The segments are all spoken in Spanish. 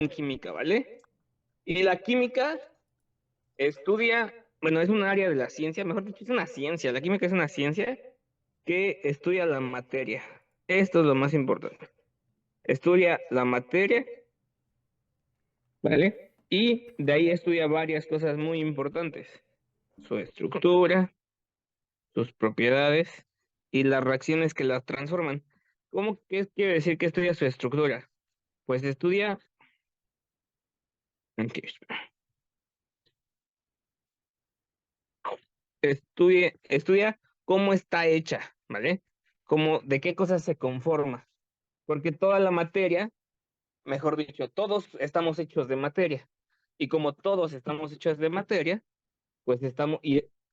en química, ¿vale? Y la química estudia, bueno, es un área de la ciencia, mejor dicho, es una ciencia. La química es una ciencia que estudia la materia. Esto es lo más importante. Estudia la materia, ¿vale? Y de ahí estudia varias cosas muy importantes. Su estructura, sus propiedades y las reacciones que las transforman. ¿Qué quiere decir que estudia su estructura? Pues estudia, aquí, estudia cómo está hecha, ¿vale? De qué cosas se conforma. Porque toda la materia, mejor dicho, todos estamos hechos de materia. Y como todos estamos hechos de materia, pues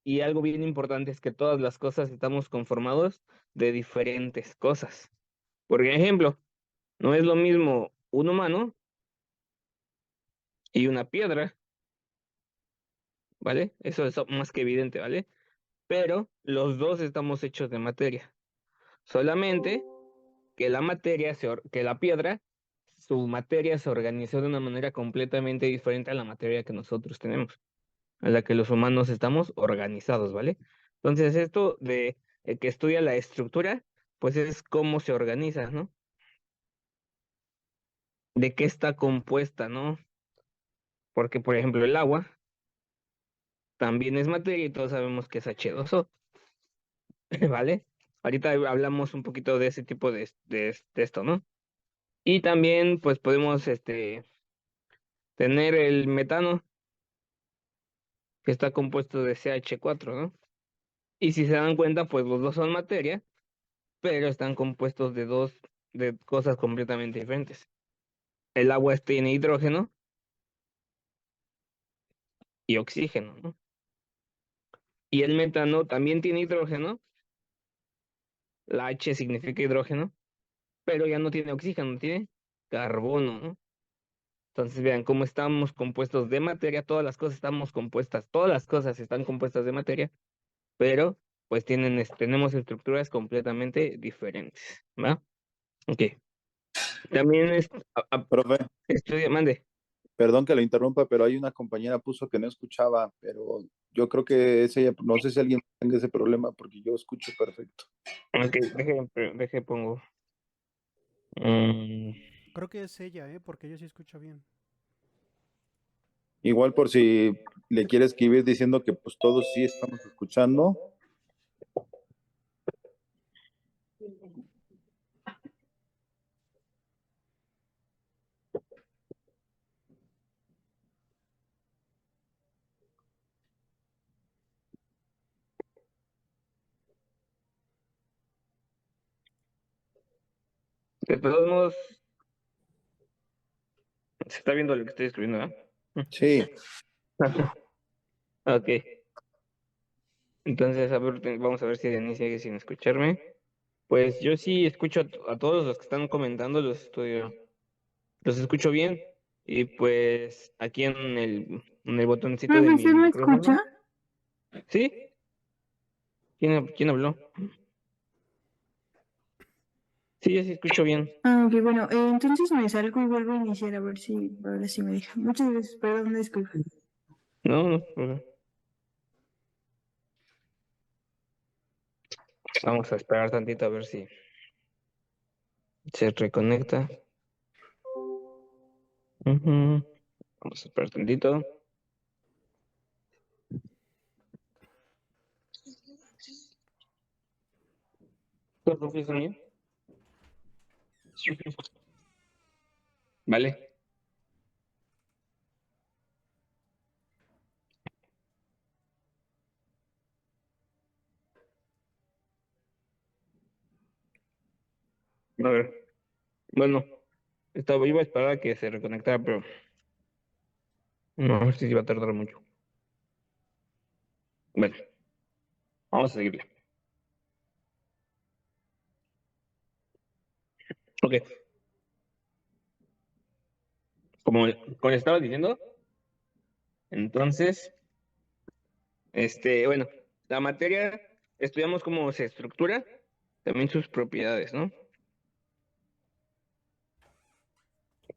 y algo bien importante es que todas las cosas estamos conformados de diferentes cosas. Por ejemplo, no es lo mismo un humano y una piedra, ¿vale? Eso es más que evidente, ¿vale? Pero los dos estamos hechos de materia. Solamente que que la piedra, su materia se organizó de una manera completamente diferente a la materia que nosotros tenemos, a la que los humanos estamos organizados, ¿vale? Entonces, esto de que estudia la estructura, pues es cómo se organiza, ¿no? De qué está compuesta, ¿no? Porque, por ejemplo, el agua también es materia y todos sabemos que es H2O, ¿vale? Ahorita hablamos un poquito de ese tipo de esto, ¿no? Y también, pues podemos tener el metano, que está compuesto de CH4, ¿no? Y si se dan cuenta, pues los dos son materia, pero están compuestos de cosas completamente diferentes. El agua tiene hidrógeno y oxígeno, ¿no? Y el metano también tiene hidrógeno, la H significa hidrógeno, pero ya no tiene oxígeno, tiene carbono, ¿no? Entonces vean cómo estamos compuestos de materia, todas las cosas están compuestas de materia, pero pues tenemos estructuras completamente diferentes, ¿va? Ok. También Profe, mande. perdón que lo interrumpa, pero hay una compañera puso que no escuchaba, pero yo creo que es ella, no sé si alguien tenga ese problema porque yo escucho perfecto. Ok, deje pongo. Mm, Creo que es ella, ¿eh? Porque ella sí escucha bien. Igual por si le quiere escribir diciendo que pues todos sí estamos escuchando. de todos modos, se está viendo lo que estoy escribiendo, ¿verdad? Sí, Ok. Entonces, a ver, vamos a ver si Denise sigue sin escucharme. Pues yo sí escucho a todos los que están comentando, los escucho bien. Y pues aquí en el botoncito de mi ¿Profesor me micrófono. escucha? ¿Sí? ¿Quién habló? Sí, yo sí escucho bien. Ah, ok, bueno, entonces me salgo y vuelvo a iniciar a ver si ahora sí me deja. Muchas gracias, perdón, disculpa. No, no, vamos a esperar tantito a ver si se reconecta. Ujú. Vamos a esperar tantito. ¿Tú confías en mí? Vale. A ver. Bueno, iba a esperar a que se reconectara, pero no sé si va a tardar mucho. Bueno, vamos a seguirle. Ok, como les estaba diciendo, entonces, bueno, la materia, estudiamos cómo se estructura, también sus propiedades, ¿no?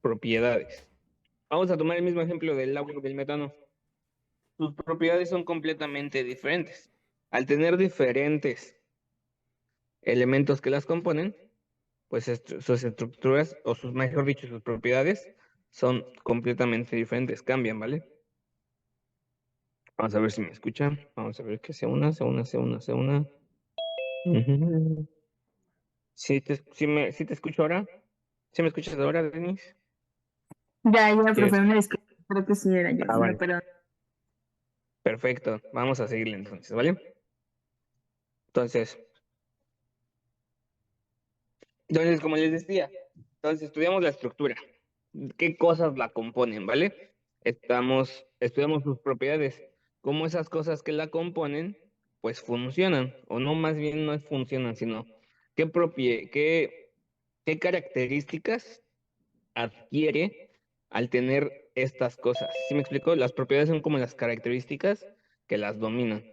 Propiedades. Vamos a tomar el mismo ejemplo del agua y del metano. Sus propiedades son completamente diferentes. Al tener diferentes elementos que las componen, pues sus estructuras, o sus, mejor dicho, sus propiedades son completamente diferentes, cambian, ¿vale? Vamos a ver si me escuchan. Vamos a ver que se una. Ujú. ¿Sí te escucho ahora? ¿Sí me escuchas ahora, Denis? Ya, ¿Quieres? profe, una disculpa. Creo que sí era yo. Me Vale. perdón. Perfecto. Vamos a seguirle entonces, ¿vale? Entonces, como les decía, entonces estudiamos la estructura. ¿Qué cosas la componen, ¿vale? Estudiamos sus propiedades, cómo esas cosas que la componen, pues funcionan, o no, más bien no funcionan, sino qué características adquiere al tener estas cosas. ¿Sí me explico? Las propiedades son como las características que las dominan,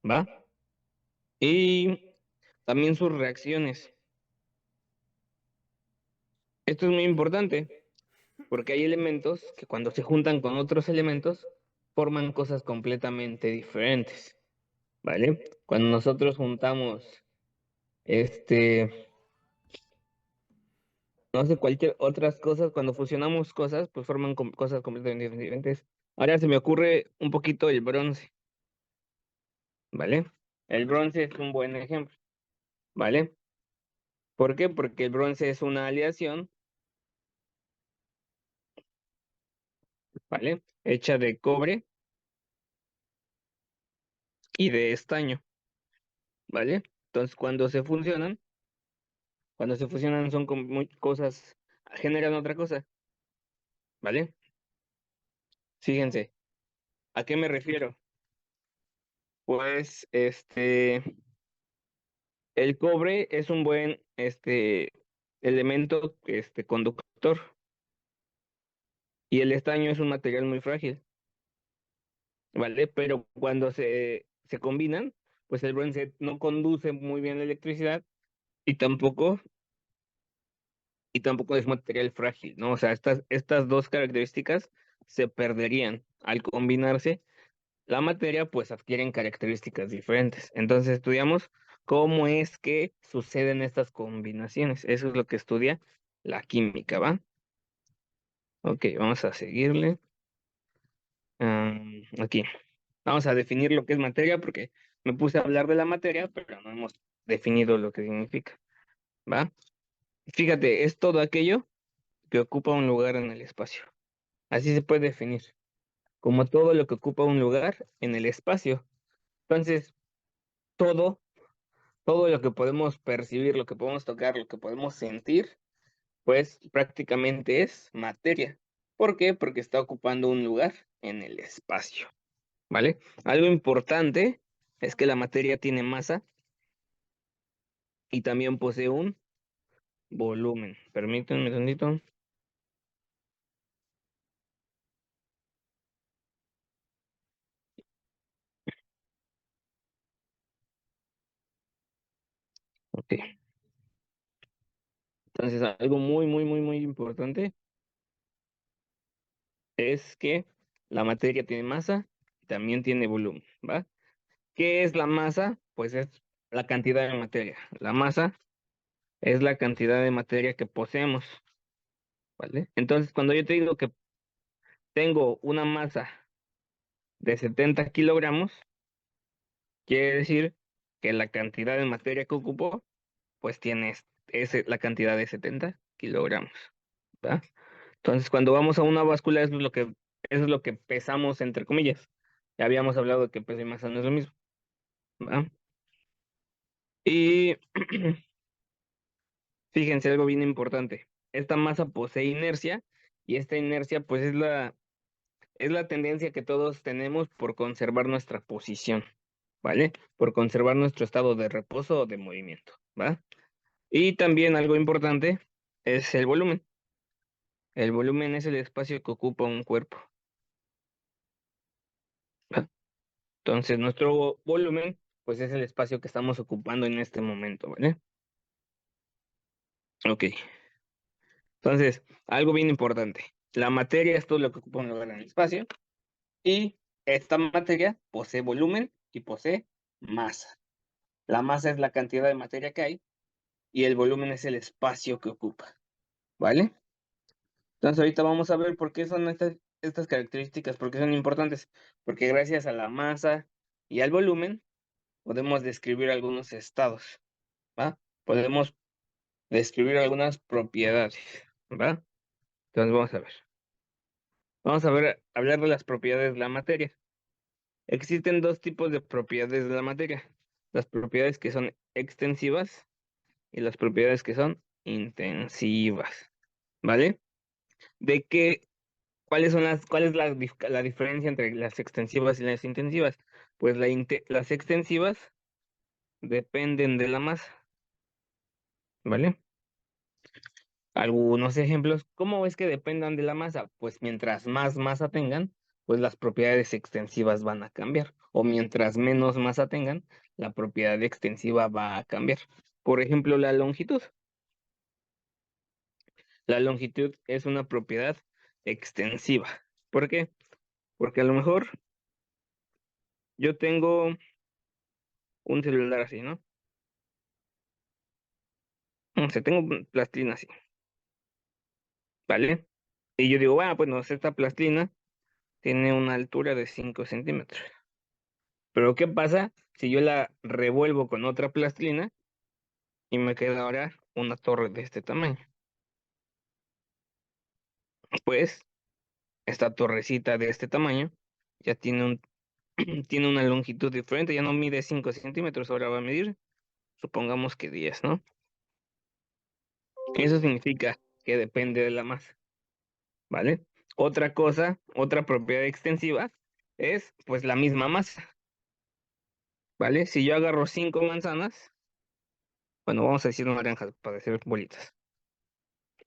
¿va? Y también sus reacciones. Esto es muy importante porque hay elementos que cuando se juntan con otros elementos forman cosas completamente diferentes, ¿vale? Cuando nosotros juntamos, no sé, cualquier otras cosas, cuando fusionamos cosas, pues forman cosas completamente diferentes. Ahora se me ocurre un poquito el bronce, ¿vale? El bronce es un buen ejemplo, ¿vale? ¿Por qué? Porque el bronce es una aleación, ¿vale? Hecha de cobre y de estaño, ¿vale? Entonces, cuando se fusionan son como cosas, generan otra cosa, ¿vale? Fíjense, ¿a qué me refiero? Pues, el cobre es un buen, elemento, conductor, y el estaño es un material muy frágil, ¿vale? Pero cuando se combinan, pues el bronce no conduce muy bien la electricidad y tampoco, es material frágil, ¿no? O sea, estas dos características se perderían al combinarse. La materia pues adquieren características diferentes. Entonces estudiamos cómo es que suceden estas combinaciones. Eso es lo que estudia la química, ¿va? Ok, vamos a seguirle. Aquí. Vamos a definir lo que es materia porque me puse a hablar de la materia, pero no hemos definido lo que significa, ¿va? Fíjate, es todo aquello que ocupa un lugar en el espacio. Así se puede definir, como todo lo que ocupa un lugar en el espacio. Entonces, todo todo lo que podemos percibir, lo que podemos tocar, lo que podemos sentir, pues prácticamente es materia. ¿Por qué? Porque está ocupando un lugar en el espacio, ¿vale? Algo importante es que la materia tiene masa y también posee un volumen. Permítanme un segundito. Ok. Entonces, algo muy, muy, muy, muy importante es que la materia tiene masa y también tiene volumen, ¿va? ¿Qué es la masa? Pues es la cantidad de materia. La masa es la cantidad de materia que poseemos, ¿vale? Entonces, cuando yo te digo que tengo una masa de 70 kilogramos, quiere decir que la cantidad de materia que ocupo, pues tiene la cantidad de 70 kilogramos, ¿va? Entonces, cuando vamos a una báscula, eso es lo que pesamos, entre comillas. Ya habíamos hablado de que peso y masa no es lo mismo, ¿va? Y fíjense algo bien importante. Esta masa posee inercia y esta inercia, pues es la tendencia que todos tenemos por conservar nuestra posición, ¿vale? Por conservar nuestro estado de reposo o de movimiento, ¿va? Y también algo importante es el volumen. El volumen es el espacio que ocupa un cuerpo, ¿va? Entonces, nuestro volumen, pues es el espacio que estamos ocupando en este momento, ¿vale? Ok. Entonces, algo bien importante. La materia es todo lo que ocupa un lugar en el espacio. Y esta materia posee volumen y posee masa. La masa es la cantidad de materia que hay y el volumen es el espacio que ocupa. ¿Vale? Entonces ahorita vamos a ver por qué son estas características, por qué son importantes. Porque gracias a la masa y al volumen podemos describir algunos estados, ¿va? Podemos describir algunas propiedades, ¿va? Entonces vamos a ver. Vamos a ver, hablar de las propiedades de la materia. Existen dos tipos de propiedades de la materia. Las propiedades que son extensivas y las propiedades que son intensivas, ¿vale? ¿De qué cuál es la diferencia entre las extensivas y las intensivas? Pues las extensivas dependen de la masa, ¿vale? Algunos ejemplos, ¿cómo es que dependan de la masa? Pues mientras más masa tengan, pues las propiedades extensivas van a cambiar. O mientras menos masa tengan, la propiedad extensiva va a cambiar. Por ejemplo, la longitud. La longitud es una propiedad extensiva. ¿Por qué? Porque a lo mejor yo tengo un celular así, ¿no? O sea, tengo plastilina así, ¿vale? Y yo digo, bueno, pues no, esta plastilina tiene una altura de 5 centímetros. Pero ¿qué pasa si yo la revuelvo con otra plastilina y me queda ahora una torre de este tamaño? Pues esta torrecita de este tamaño ya tiene tiene una longitud diferente, ya no mide 5 centímetros, ahora va a medir, supongamos que 10, ¿no? Eso significa que depende de la masa, ¿vale? Otra cosa, otra propiedad extensiva es pues la misma masa, ¿vale? Si yo agarro 5 manzanas, bueno, vamos a decir naranjas para decir bolitas,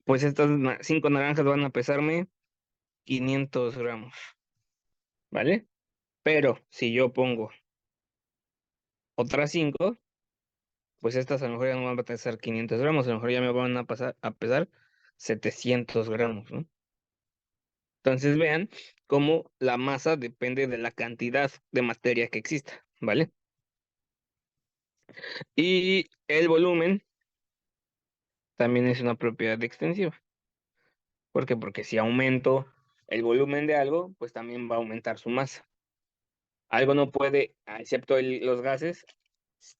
pues estas 5 naranjas van a pesarme 500 gramos, ¿vale? Pero si yo pongo otras 5, pues estas a lo mejor ya no van a pesar 500 gramos, a lo mejor ya me van a pasar a pesar 700 gramos, ¿no? Entonces vean cómo la masa depende de la cantidad de materia que exista, ¿vale? Y el volumen también es una propiedad extensiva. ¿Por qué? Porque si aumento el volumen de algo, pues también va a aumentar su masa. Algo no puede, excepto los gases,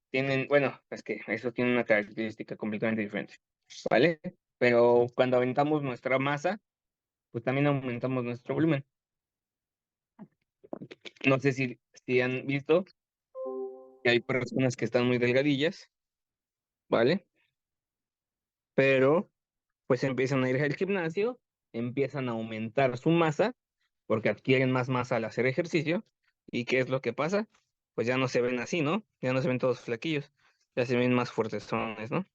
tienen, bueno, es que eso tiene una característica completamente diferente, ¿vale? Pero cuando aumentamos nuestra masa, pues también aumentamos nuestro volumen. No sé si han visto que hay personas que están muy delgadillas, ¿vale? Pero pues empiezan a ir al gimnasio, empiezan a aumentar su masa, porque adquieren más masa al hacer ejercicio. ¿Y qué es lo que pasa? Pues ya no se ven así, ¿no? Ya no se ven todos flaquillos, ya se ven más fuertes, ¿no?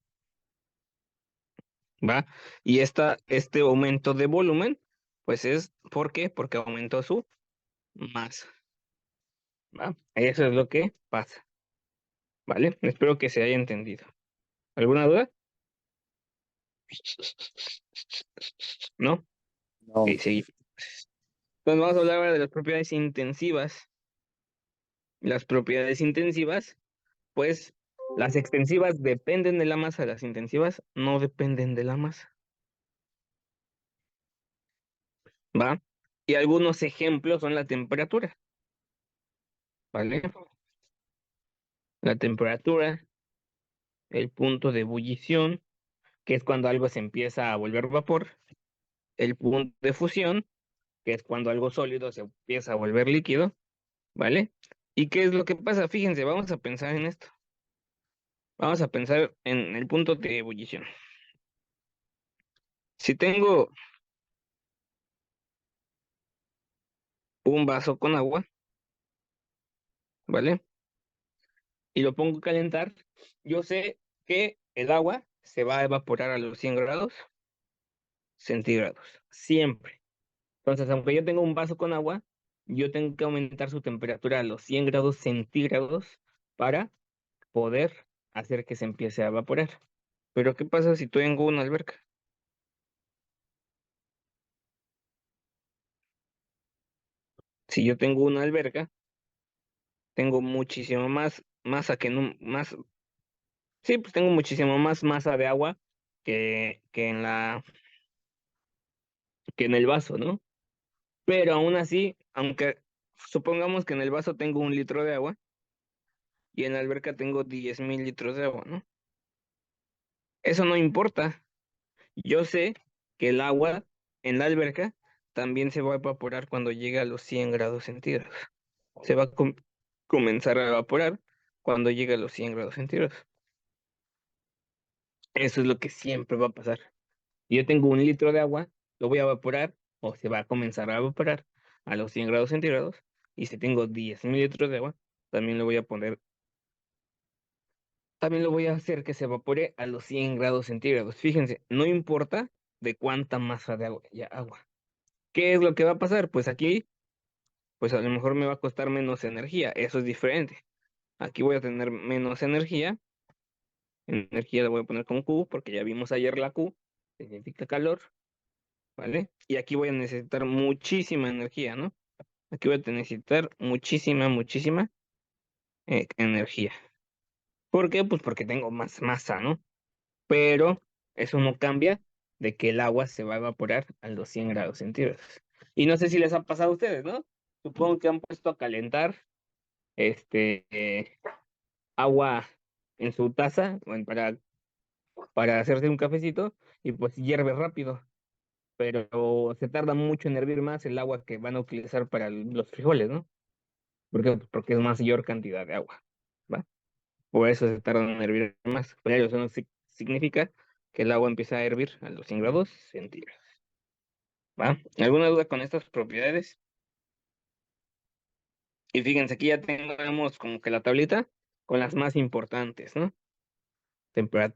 ¿Va? Y este aumento de volumen, pues es, ¿por qué? Porque aumentó su masa, ¿va? Eso es lo que pasa, ¿vale? Espero que se haya entendido. ¿Alguna duda? ¿No? No. Ok, seguimos. Entonces vamos a hablar ahora de las propiedades intensivas. Las propiedades intensivas, pues las extensivas dependen de la masa, las intensivas no dependen de la masa, ¿va? Y algunos ejemplos son la temperatura, ¿vale? La temperatura, el punto de ebullición, que es cuando algo se empieza a volver vapor, el punto de fusión, que es cuando algo sólido se empieza a volver líquido, ¿vale? ¿Y qué es lo que pasa? Fíjense, vamos a pensar en esto. Vamos a pensar en el punto de ebullición. Si tengo un vaso con agua, ¿vale? Y lo pongo a calentar, yo sé que el agua se va a evaporar a los 100 grados centígrados, siempre. Entonces, aunque yo tenga un vaso con agua, yo tengo que aumentar su temperatura a los 100 grados centígrados para poder hacer que se empiece a evaporar. Pero ¿qué pasa si tengo una alberca? Si yo tengo una alberca, tengo muchísimo más masa sí, pues tengo muchísimo más masa de agua que que en el vaso, ¿no? Pero aún así, aunque supongamos que en el vaso tengo 1 litro de agua y en la alberca tengo 10,000 litros de agua, ¿no? Eso no importa. Yo sé que el agua en la alberca también se va a evaporar cuando llegue a los 100 grados centígrados. Se va a comenzar a evaporar cuando llegue a los 100 grados centígrados. Eso es lo que siempre va a pasar. Si yo tengo 1 litro de agua, lo voy a evaporar o se va a comenzar a evaporar a los 100 grados centígrados. Y si tengo 10,000 litros de agua, también lo voy a poner, también lo voy a hacer que se evapore a los 100 grados centígrados. Fíjense, no importa de cuánta masa de agua. ¿Qué es lo que va a pasar? Pues aquí, pues a lo mejor me va a costar menos energía. Eso es diferente. Aquí voy a tener menos energía. Energía la voy a poner como Q, porque ya vimos ayer la Q, significa calor, ¿vale? Y aquí voy a necesitar muchísima energía, ¿no? Aquí voy a necesitar muchísima energía. ¿Por qué? Pues porque tengo más masa, ¿no? Pero eso no cambia de que el agua se va a evaporar a los 100 grados centígrados. Y no sé si les ha pasado a ustedes, ¿no? Supongo que han puesto a calentar este agua en su taza bueno, para hacerse un cafecito y pues hierve rápido, pero se tarda mucho en hervir más el agua que van a utilizar para los frijoles, ¿no? ¿Por qué? Pues porque es mayor cantidad de agua, ¿va? Por eso se tarda en hervir más. Pero eso no significa que el agua empiece a hervir a los 100 grados centígrados, ¿va? ¿Alguna duda con estas propiedades? Y fíjense, aquí ya tenemos como que la tablita con las más importantes, ¿no?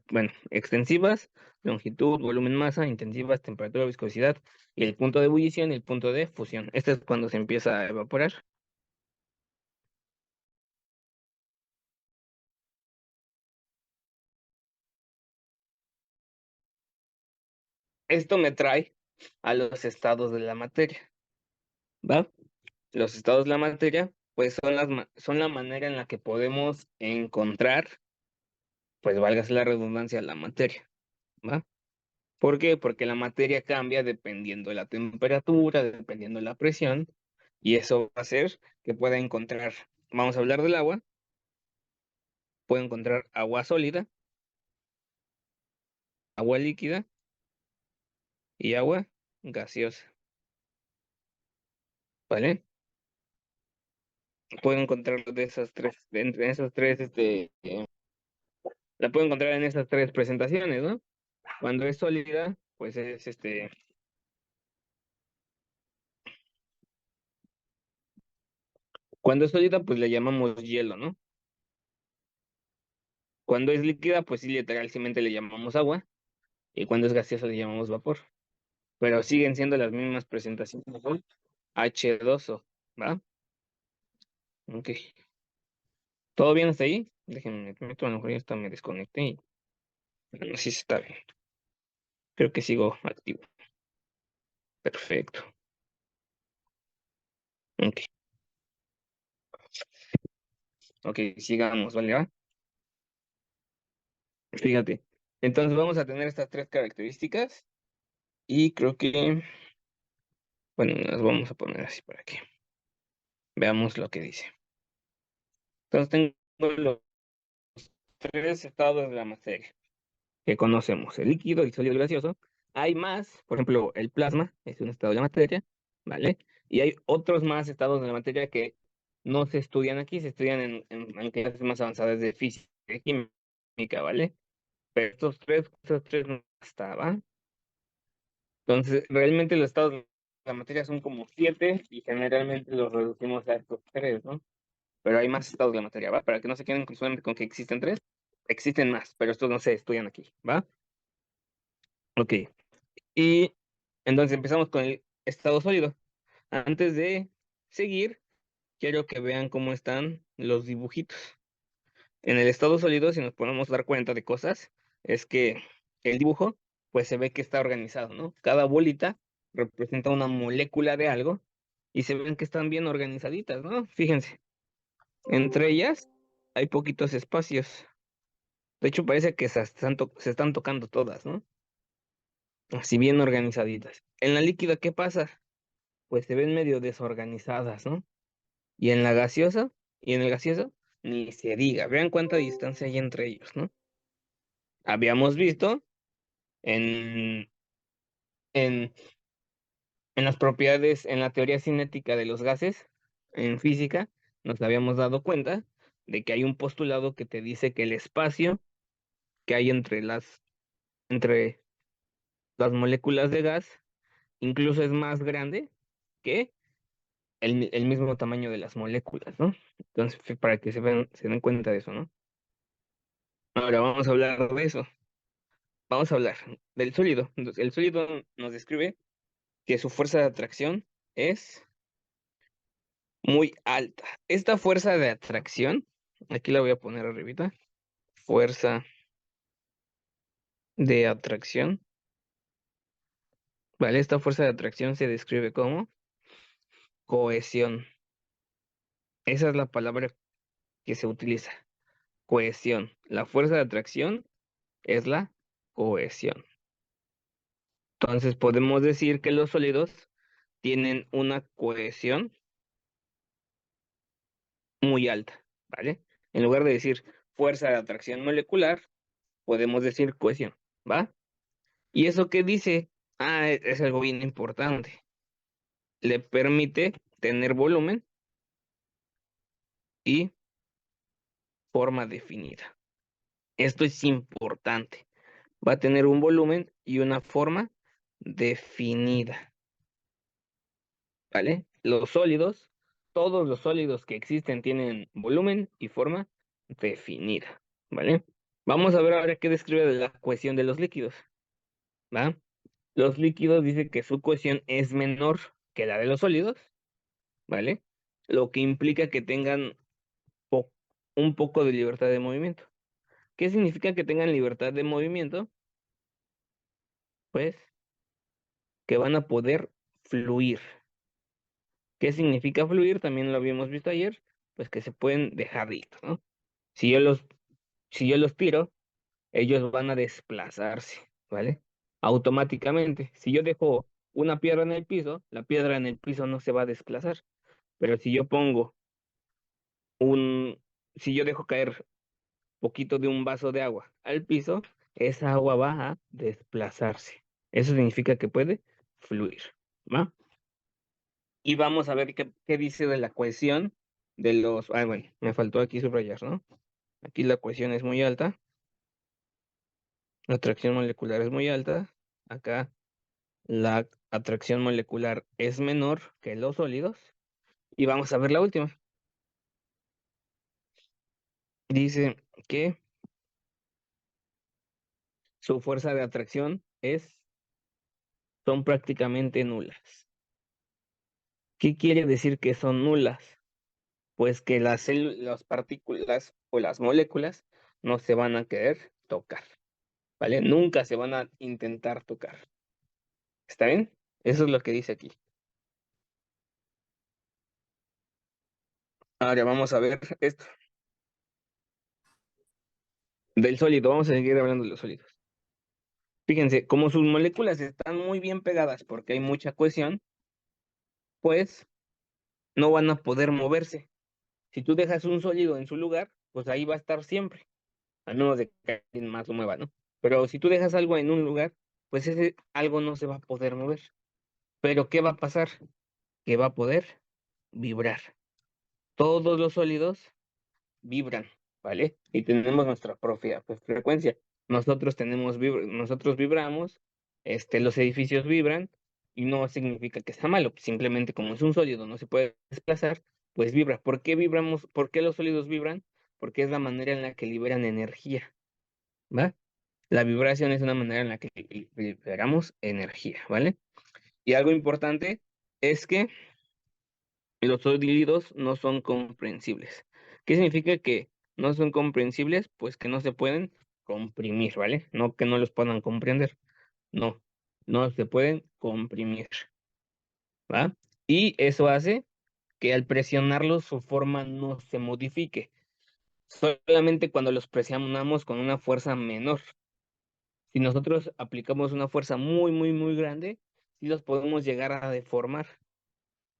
Bueno, extensivas, longitud, volumen, masa, intensivas, temperatura, viscosidad, y el punto de ebullición y el punto de fusión. Este es cuando se empieza a evaporar. Esto me trae a los estados de la materia, ¿va? Los estados de la materia, pues son la manera en la que podemos encontrar, pues válgase la redundancia, la materia, ¿va? ¿Por qué? Porque la materia cambia dependiendo de la temperatura, dependiendo de la presión, y eso va a hacer que pueda encontrar, vamos a hablar del agua, puedo encontrar agua sólida, agua líquida y agua gaseosa, ¿vale? Puedo encontrar de esas tres, entre esas tres, la puedo encontrar en esas tres presentaciones, ¿no? Cuando es sólida, pues es cuando es sólida, pues le llamamos hielo, ¿no? Cuando es líquida, pues sí, literalmente le llamamos agua, y cuando es gaseosa le llamamos vapor. Pero siguen siendo las mismas presentaciones, ¿no? H2O, ¿va? Ok. ¿Todo bien hasta ahí? Déjenme, me meto, a lo mejor ya hasta me desconecté y bueno, sí está bien. Creo que sigo activo. Perfecto. Ok, ok, sigamos, ¿vale? ¿Va? Fíjate. Entonces vamos a tener estas tres características y creo que, bueno, las vamos a poner así para que veamos lo que dice. Entonces tengo los tres estados de la materia que conocemos, el líquido, el sólido y el gaseoso. Hay más, por ejemplo, el plasma es un estado de la materia, ¿vale? Y hay otros más estados de la materia que no se estudian aquí, se estudian en clases más avanzadas de física y química, ¿vale? Pero estos tres no estaban. Entonces, realmente los estados de la materia son como 7 y generalmente los reducimos a estos tres, ¿no? Pero hay más estados de la materia, ¿va? Para que no se queden solamente con que existen tres, existen más, pero estos no se estudian aquí, ¿va? Ok. Y entonces empezamos con el estado sólido. Antes de seguir, quiero que vean cómo están los dibujitos. En el estado sólido, si nos podemos dar cuenta de cosas, es que el dibujo, pues se ve que está organizado, ¿no? Cada bolita representa una molécula de algo y se ven que están bien organizaditas, ¿no? Fíjense, entre ellas hay poquitos espacios. De hecho, parece que se están tocando todas, ¿no? Así bien organizaditas. En la líquida, ¿qué pasa? Pues se ven medio desorganizadas, ¿no? Y en la gaseosa, y en el gaseoso, ni se diga. Vean cuánta distancia hay entre ellos, ¿no? Habíamos visto en, en, en las propiedades, en la teoría cinética de los gases, en física, nos habíamos dado cuenta de que hay un postulado que te dice que el espacio que hay entre las moléculas de gas incluso es más grande que el mismo tamaño de las moléculas, ¿no? Entonces, para que se den cuenta de eso, ¿no? Ahora vamos a hablar de eso. Vamos a hablar del sólido. Entonces, el sólido nos describe que su fuerza de atracción es muy alta. Esta fuerza de atracción, aquí la voy a poner arribita, fuerza de atracción, ¿vale? Esta fuerza de atracción se describe como cohesión. Esa es la palabra que se utiliza, cohesión. La fuerza de atracción es la cohesión. Entonces podemos decir que los sólidos tienen una cohesión muy alta, ¿vale? En lugar de decir fuerza de atracción molecular, podemos decir cohesión, ¿va? ¿Y eso qué dice? Ah, es algo bien importante. Le permite tener volumen y forma definida. Esto es importante. Va a tener un volumen y una forma definida, ¿vale? Los sólidos, todos los sólidos que existen tienen volumen y forma definida, ¿vale? Vamos a ver ahora qué describe de la cohesión de los líquidos, ¿va? Los líquidos dice que su cohesión es menor que la de los sólidos, ¿vale? Lo que implica que tengan po- un poco de libertad de movimiento. ¿Qué significa que tengan libertad de movimiento? Pues que van a poder fluir. ¿Qué significa fluir? También lo habíamos visto ayer, pues que se pueden dejar ir, ¿no? Si yo los, si yo los tiro, ellos van a desplazarse, ¿vale? Automáticamente. Si yo dejo una piedra en el piso, la piedra en el piso no se va a desplazar. Pero si yo pongo un, si yo dejo caer poquito de un vaso de agua al piso, esa agua va a desplazarse. Eso significa que puede fluir, ¿va? Y vamos a ver qué dice de la cohesión de los... Ah, bueno, me faltó aquí subrayar, ¿no? Aquí la cohesión es muy alta, la atracción molecular es muy alta, acá la atracción molecular es menor que los sólidos, y vamos a ver la última. Dice que su fuerza de atracción son prácticamente nulas. ¿Qué quiere decir que son nulas? Pues que las partículas o las moléculas no se van a querer tocar, ¿vale? Nunca se van a intentar tocar. ¿Está bien? Eso es lo que dice aquí. Ahora vamos a ver esto. Del sólido, vamos a seguir hablando de los sólidos. Fíjense, como sus moléculas están muy bien pegadas porque hay mucha cohesión, pues no van a poder moverse. Si tú dejas un sólido en su lugar, pues ahí va a estar siempre, a menos de que alguien más lo mueva, ¿no? Pero si tú dejas algo en un lugar, pues ese algo no se va a poder mover. Pero ¿qué va a pasar? Que va a poder vibrar. Todos los sólidos vibran, ¿vale? Y tenemos nuestra propia pues, frecuencia. Nosotros vibramos, los edificios vibran, y no significa que está malo, simplemente como es un sólido, no se puede desplazar, pues vibra. ¿Por qué vibramos? ¿Por qué los sólidos vibran? Porque es la manera en la que liberan energía, ¿va? La vibración es una manera en la que liberamos energía, ¿vale? Y algo importante es que los sólidos no son comprensibles. ¿Qué significa que no son comprensibles? Pues que no se pueden comprimir, ¿vale? No que no los puedan comprender. No, no se pueden comprimir, ¿va? Y eso hace que al presionarlos su forma no se modifique. Solamente cuando los presionamos con una fuerza menor. Si nosotros aplicamos una fuerza muy, muy, muy grande, sí los podemos llegar a deformar.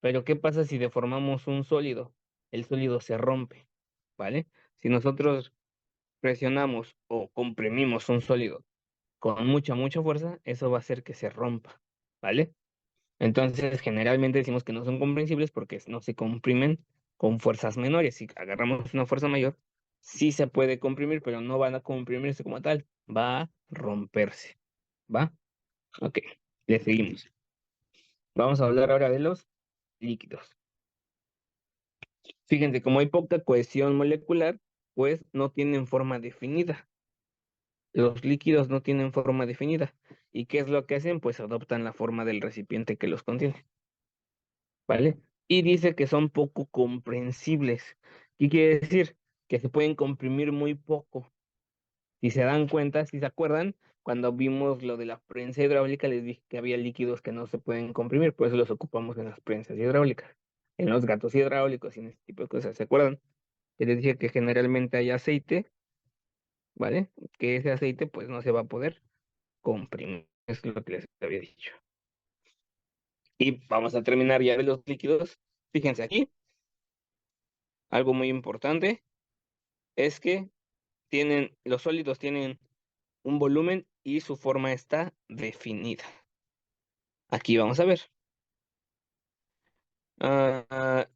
Pero ¿qué pasa si deformamos un sólido? El sólido se rompe, ¿vale? Si nosotros presionamos o comprimimos un sólido con mucha, mucha fuerza, eso va a hacer que se rompa, ¿vale? Entonces, generalmente decimos que no son comprensibles porque no se comprimen con fuerzas menores. Si agarramos una fuerza mayor, sí se puede comprimir, pero no van a comprimirse como tal, va a romperse, ¿va? Ok, le seguimos. Vamos a hablar ahora de los líquidos. Fíjense, como hay poca cohesión molecular, pues no tienen forma definida. Los líquidos no tienen forma definida. ¿Y qué es lo que hacen? Pues adoptan la forma del recipiente que los contiene, ¿vale? Y dice que son poco comprensibles. ¿Qué quiere decir? Que se pueden comprimir muy poco. Si se dan cuenta, si se acuerdan, cuando vimos lo de la prensa hidráulica, les dije que había líquidos que no se pueden comprimir, por eso los ocupamos en las prensas hidráulicas, en los gatos hidráulicos y en ese tipo de cosas. ¿Se acuerdan? Que les dije que generalmente hay aceite, ¿vale? Que ese aceite pues no se va a poder comprimir. Es lo que les había dicho. Y vamos a terminar ya de los líquidos. Fíjense aquí, algo muy importante es que los sólidos tienen un volumen y su forma está definida. Aquí vamos a ver.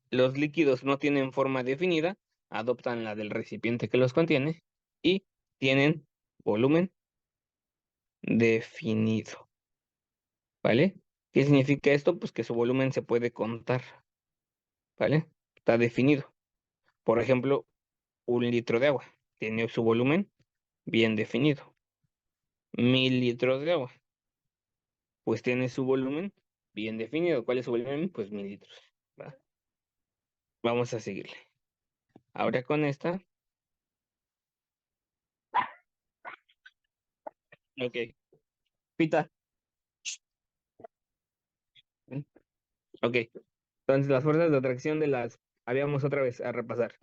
Los líquidos no tienen forma definida, adoptan la del recipiente que los contiene y tienen volumen definido, ¿vale? ¿Qué significa esto? Pues que su volumen se puede contar, ¿vale? Está definido. Por ejemplo, 1 litro de agua tiene su volumen bien definido. 1000 litros de agua, pues tiene su volumen bien definido. ¿Cuál es su volumen? Pues 1000 litros. ¿Va? Vamos a seguirle. Ahora con esta. Ok. Pita. ¿Mm? Ok. Entonces, las fuerzas de atracción habíamos otra vez a repasar.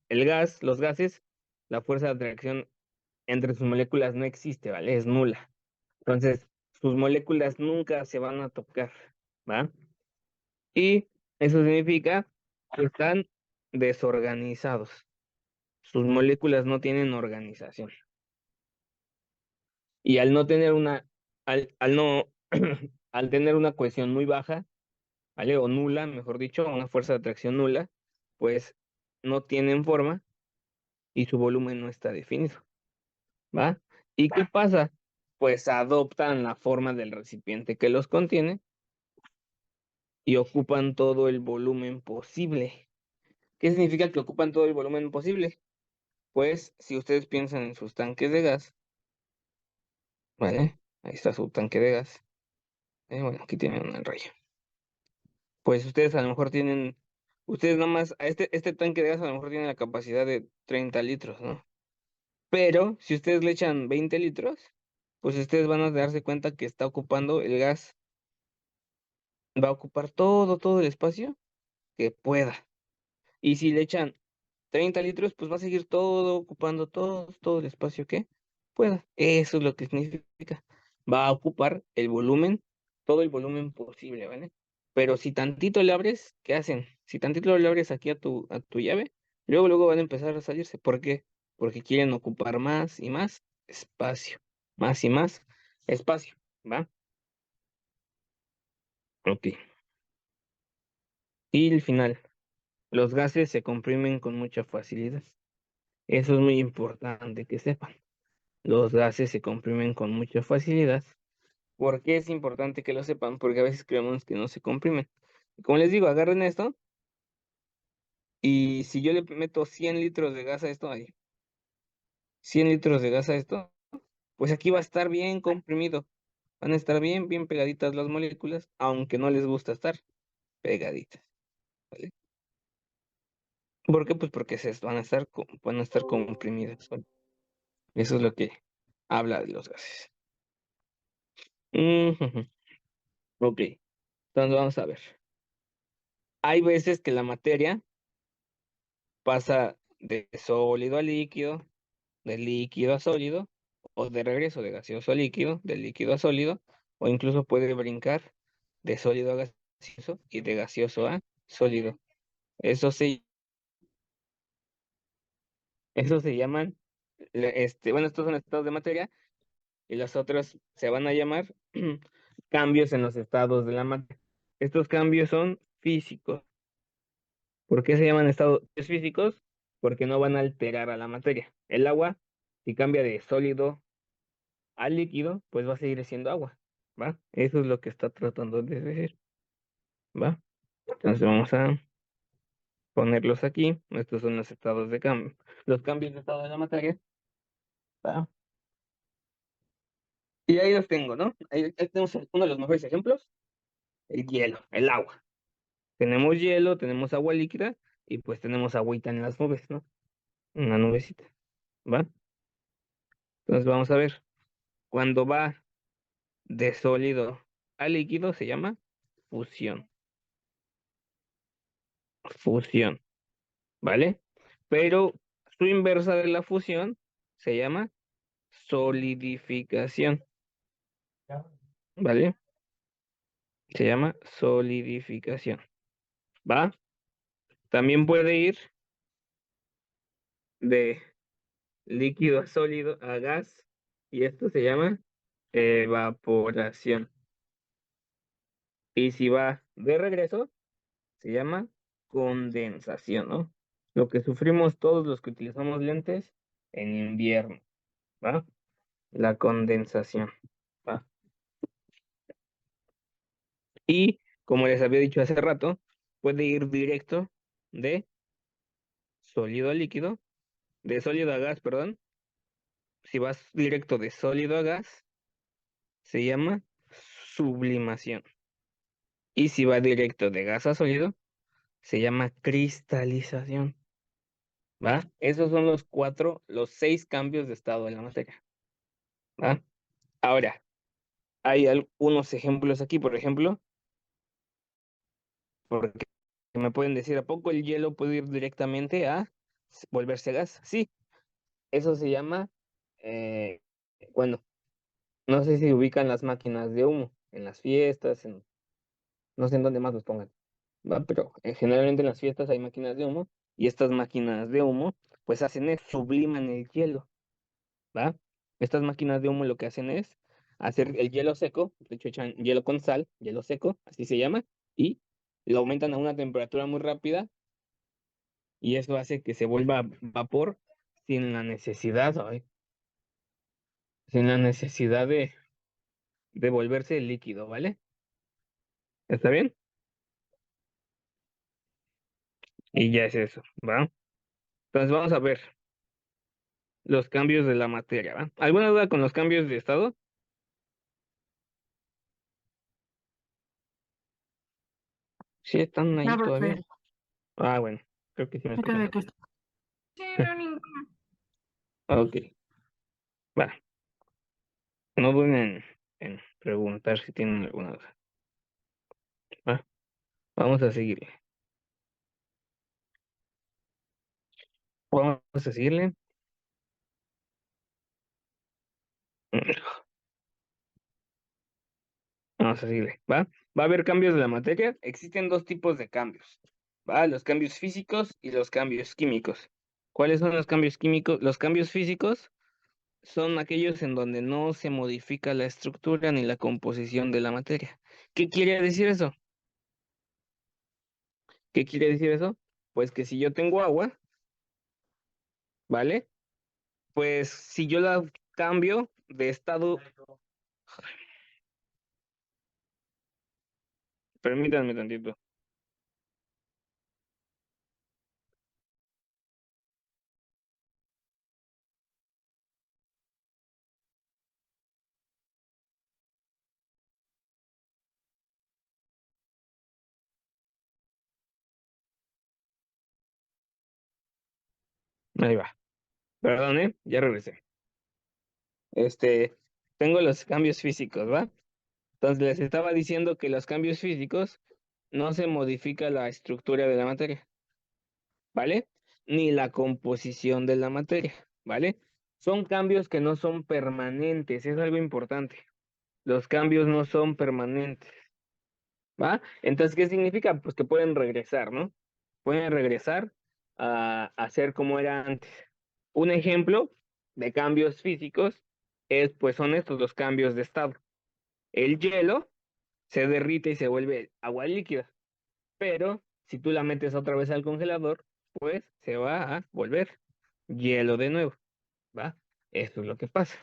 El gas, los gases, la fuerza de atracción entre sus moléculas no existe, ¿vale? Es nula. Entonces, sus moléculas nunca se van a tocar, ¿va? Y eso significa que están desorganizados. Sus moléculas no tienen organización. Y al no tener al no, al tener una cohesión muy baja, ¿vale? O nula, mejor dicho, una fuerza de atracción nula, pues no tienen forma y su volumen no está definido, ¿va? ¿Y qué pasa? Pues adoptan la forma del recipiente que los contiene y ocupan todo el volumen posible. ¿Qué significa que ocupan todo el volumen posible? Pues si ustedes piensan en sus tanques de gas, ¿vale? Ahí está su tanque de gas. Bueno, aquí tienen un rayo. Pues ustedes a lo mejor ustedes nada más, este tanque de gas a lo mejor tiene la capacidad de 30 litros, ¿no? Pero si ustedes le echan 20 litros, pues ustedes van a darse cuenta que está ocupando el gas, va a ocupar todo el espacio que pueda. Y si le echan 30 litros, pues va a seguir ocupando todo el espacio que pueda. Eso es lo que significa. Va a ocupar todo el volumen posible, ¿vale? Pero si tantito le abres, ¿qué hacen? Si tantito le abres aquí a tu llave, luego van a empezar a salirse. ¿Por qué? Porque quieren ocupar más y más espacio. Más y más espacio, ¿va? Ok. Y el final. Los gases se comprimen con mucha facilidad. Eso es muy importante que sepan. Los gases se comprimen con mucha facilidad. ¿Por qué es importante que lo sepan? Porque a veces creemos que no se comprimen. Como les digo, agarren esto y si yo le meto 100 litros de gas a esto, 100 litros de gas a esto, pues aquí va a estar bien comprimido. Van a estar bien, bien pegaditas las moléculas, aunque no les gusta estar pegaditas, ¿vale? ¿Por qué? Pues porque van a estar comprimidas, ¿vale? Eso es lo que habla de los gases. Ujujú. Ok, entonces vamos a ver. hay veces que la materia pasa de sólido a líquido, de líquido a sólido, o de regreso de gaseoso a líquido, de líquido a sólido, o incluso puede brincar de sólido a gaseoso y de gaseoso a sólido. Eso se, eso se llaman, bueno, estos son estados de materia y los otros se van a llamar cambios en los estados de la materia. Estos cambios son físicos. ¿Por qué se llaman estados físicos? Porque no van a alterar a la materia. El agua, si cambia de sólido a líquido, pues va a seguir siendo agua, ¿va? Eso es lo que está tratando de decir, ¿va? Entonces vamos a ponerlos aquí. Estos son los estados de cambio. Los cambios de estado de la materia, ¿va? Y ahí los tengo, ¿no? Ahí tenemos uno de los mejores ejemplos, el hielo, el agua. Tenemos hielo, tenemos agua líquida y pues tenemos agüita en las nubes, ¿no? Una nubecita, ¿va? Entonces vamos a ver. Cuando va de sólido a líquido se llama fusión. Fusión, ¿vale? Pero su inversa de la fusión se llama solidificación, ¿vale? Se llama solidificación, ¿va? También puede ir de líquido a sólido a gas y esto se llama evaporación. Y si va de regreso, se llama condensación, ¿no? Lo que sufrimos todos los que utilizamos lentes en invierno, ¿va? La condensación, ¿va? Y como les había dicho hace rato, puede ir directo de sólido a líquido, de sólido a gas, perdón. Si vas directo de sólido a gas, se llama sublimación. Y si va directo de gas a sólido, se llama cristalización, ¿va? Esos son los 6 cambios de estado de la materia, ¿va? Ahora, hay algunos ejemplos aquí, por ejemplo, porque me pueden decir, ¿a poco el hielo puede ir directamente a volverse gas? Sí, eso se llama, eh, bueno, no sé si ubican las máquinas de humo en las fiestas, no sé en dónde más los pongan, ¿va? Pero generalmente en las fiestas hay máquinas de humo y estas máquinas de humo pues hacen es subliman el hielo, ¿va? Estas máquinas de humo lo que hacen es hacer el hielo seco, de hecho echan hielo con sal, hielo seco, así se llama, y lo aumentan a una temperatura muy rápida y eso hace que se vuelva vapor sin la necesidad, ay, sin la necesidad de volverse líquido, ¿vale? ¿Está bien? Y ya es eso, ¿va? Entonces vamos a ver los cambios de la materia, ¿va? ¿Alguna duda con los cambios de estado? Sí, están ahí No, todavía. profe. Ah, bueno, creo que sí me Acá escuchan. de que está. Sí, no, ninguna. Ok, va. No duden en preguntar si tienen alguna duda. ¿Va? Vamos a seguirle. Vamos a seguirle. Vamos a seguirle, ¿va? Va a haber cambios de la materia. Existen dos tipos de cambios, ¿va? Los cambios físicos y los cambios químicos. ¿Cuáles son los cambios químicos? Los cambios físicos son aquellos en donde no se modifica la estructura ni la composición de la materia. ¿Qué quiere decir eso? ¿Qué quiere decir eso? Pues que si yo tengo agua, ¿vale? Pues si yo la cambio de estado, permítanme tantito. Ahí va. Perdón, ya regresé. Este, tengo los cambios físicos, ¿va? Entonces les estaba diciendo que los cambios físicos no se modifica la estructura de la materia, ¿vale? Ni la composición de la materia, ¿vale? Son cambios que no son permanentes, es algo importante. Los cambios no son permanentes, ¿va? Entonces, ¿qué significa? Pues que pueden regresar, ¿no? Pueden regresar a ser como era antes. Un ejemplo de cambios físicos es, pues son estos los cambios de estado. El hielo se derrite y se vuelve agua líquida, pero si tú la metes otra vez al congelador, pues se va a volver hielo de nuevo, ¿va? Eso es lo que pasa.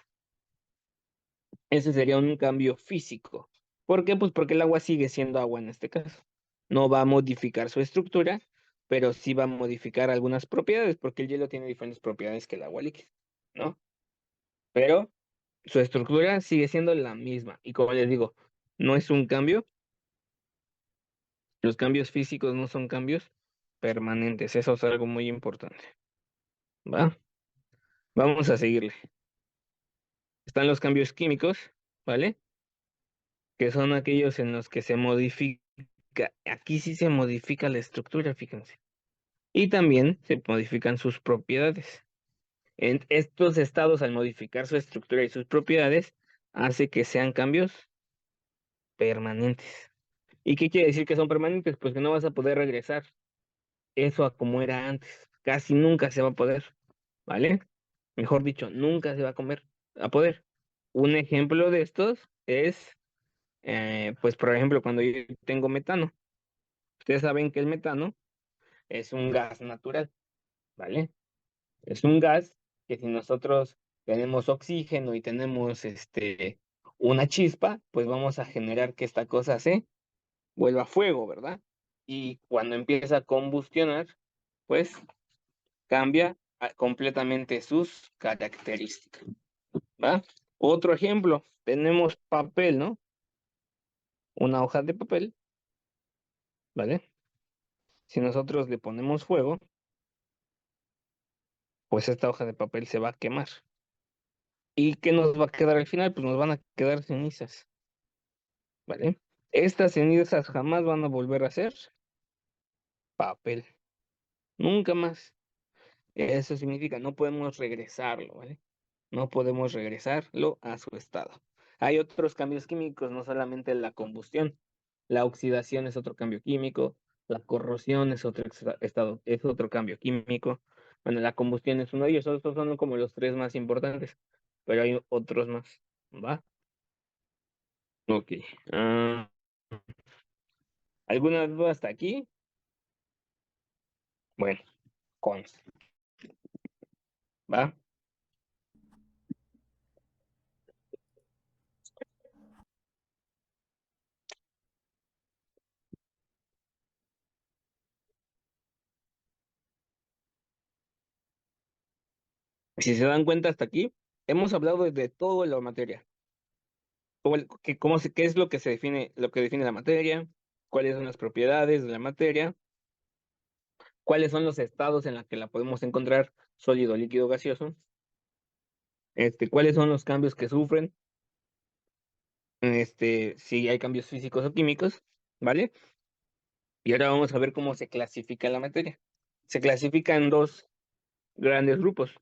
Ese sería un cambio físico. ¿Por qué? Pues porque el agua sigue siendo agua en este caso. No va a modificar su estructura, pero sí va a modificar algunas propiedades, porque el hielo tiene diferentes propiedades que el agua líquida, ¿no? Pero su estructura sigue siendo la misma. Y como les digo, no es un cambio. Los cambios físicos no son cambios permanentes. Eso es algo muy importante. ¿Va? Vamos a seguirle. Están los cambios químicos, ¿vale? Que son aquellos en los que se modifica. Aquí sí se modifica la estructura, fíjense. Y también se modifican sus propiedades. En estos estados, al modificar su estructura y sus propiedades, hace que sean cambios permanentes. ¿Y qué quiere decir que son permanentes? Pues que no vas a poder regresar eso a como era antes. Casi nunca se va a poder, ¿vale? Mejor dicho, nunca se va a a poder. Un ejemplo de estos es, pues por ejemplo, cuando yo tengo metano. Ustedes saben que el metano es un gas natural, ¿vale? Es un gas que si nosotros tenemos oxígeno y tenemos una chispa, pues vamos a generar que esta cosa se vuelva fuego, ¿verdad? Y cuando empieza a combustionar, pues cambia completamente sus características, ¿va? Otro ejemplo, tenemos papel, ¿no? Una hoja de papel, ¿vale? Si nosotros le ponemos fuego, pues esta hoja de papel se va a quemar. ¿Y qué nos va a quedar al final? Pues nos van a quedar cenizas, ¿vale? Estas cenizas jamás van a volver a ser papel, nunca más. Eso significa no podemos regresarlo, ¿vale? No podemos regresarlo a su estado. Hay otros cambios químicos, no solamente la combustión. La oxidación es otro cambio químico, la corrosión es otro estado, es otro cambio químico. Bueno, la combustión es uno de ellos, estos son como los tres más importantes, pero hay otros más, ¿va? Ok. ah, ¿Alguna duda hasta aquí? Bueno, conste, ¿va? Si se dan cuenta hasta aquí, hemos hablado de todo la materia. Qué es lo que se define, lo que define la materia, cuáles son las propiedades de la materia, cuáles son los estados en los que la podemos encontrar, sólido, líquido, gaseoso, cuáles son los cambios que sufren, si hay cambios físicos o químicos, ¿vale? Y ahora vamos a ver cómo se clasifica la materia. Se clasifica en dos grandes grupos,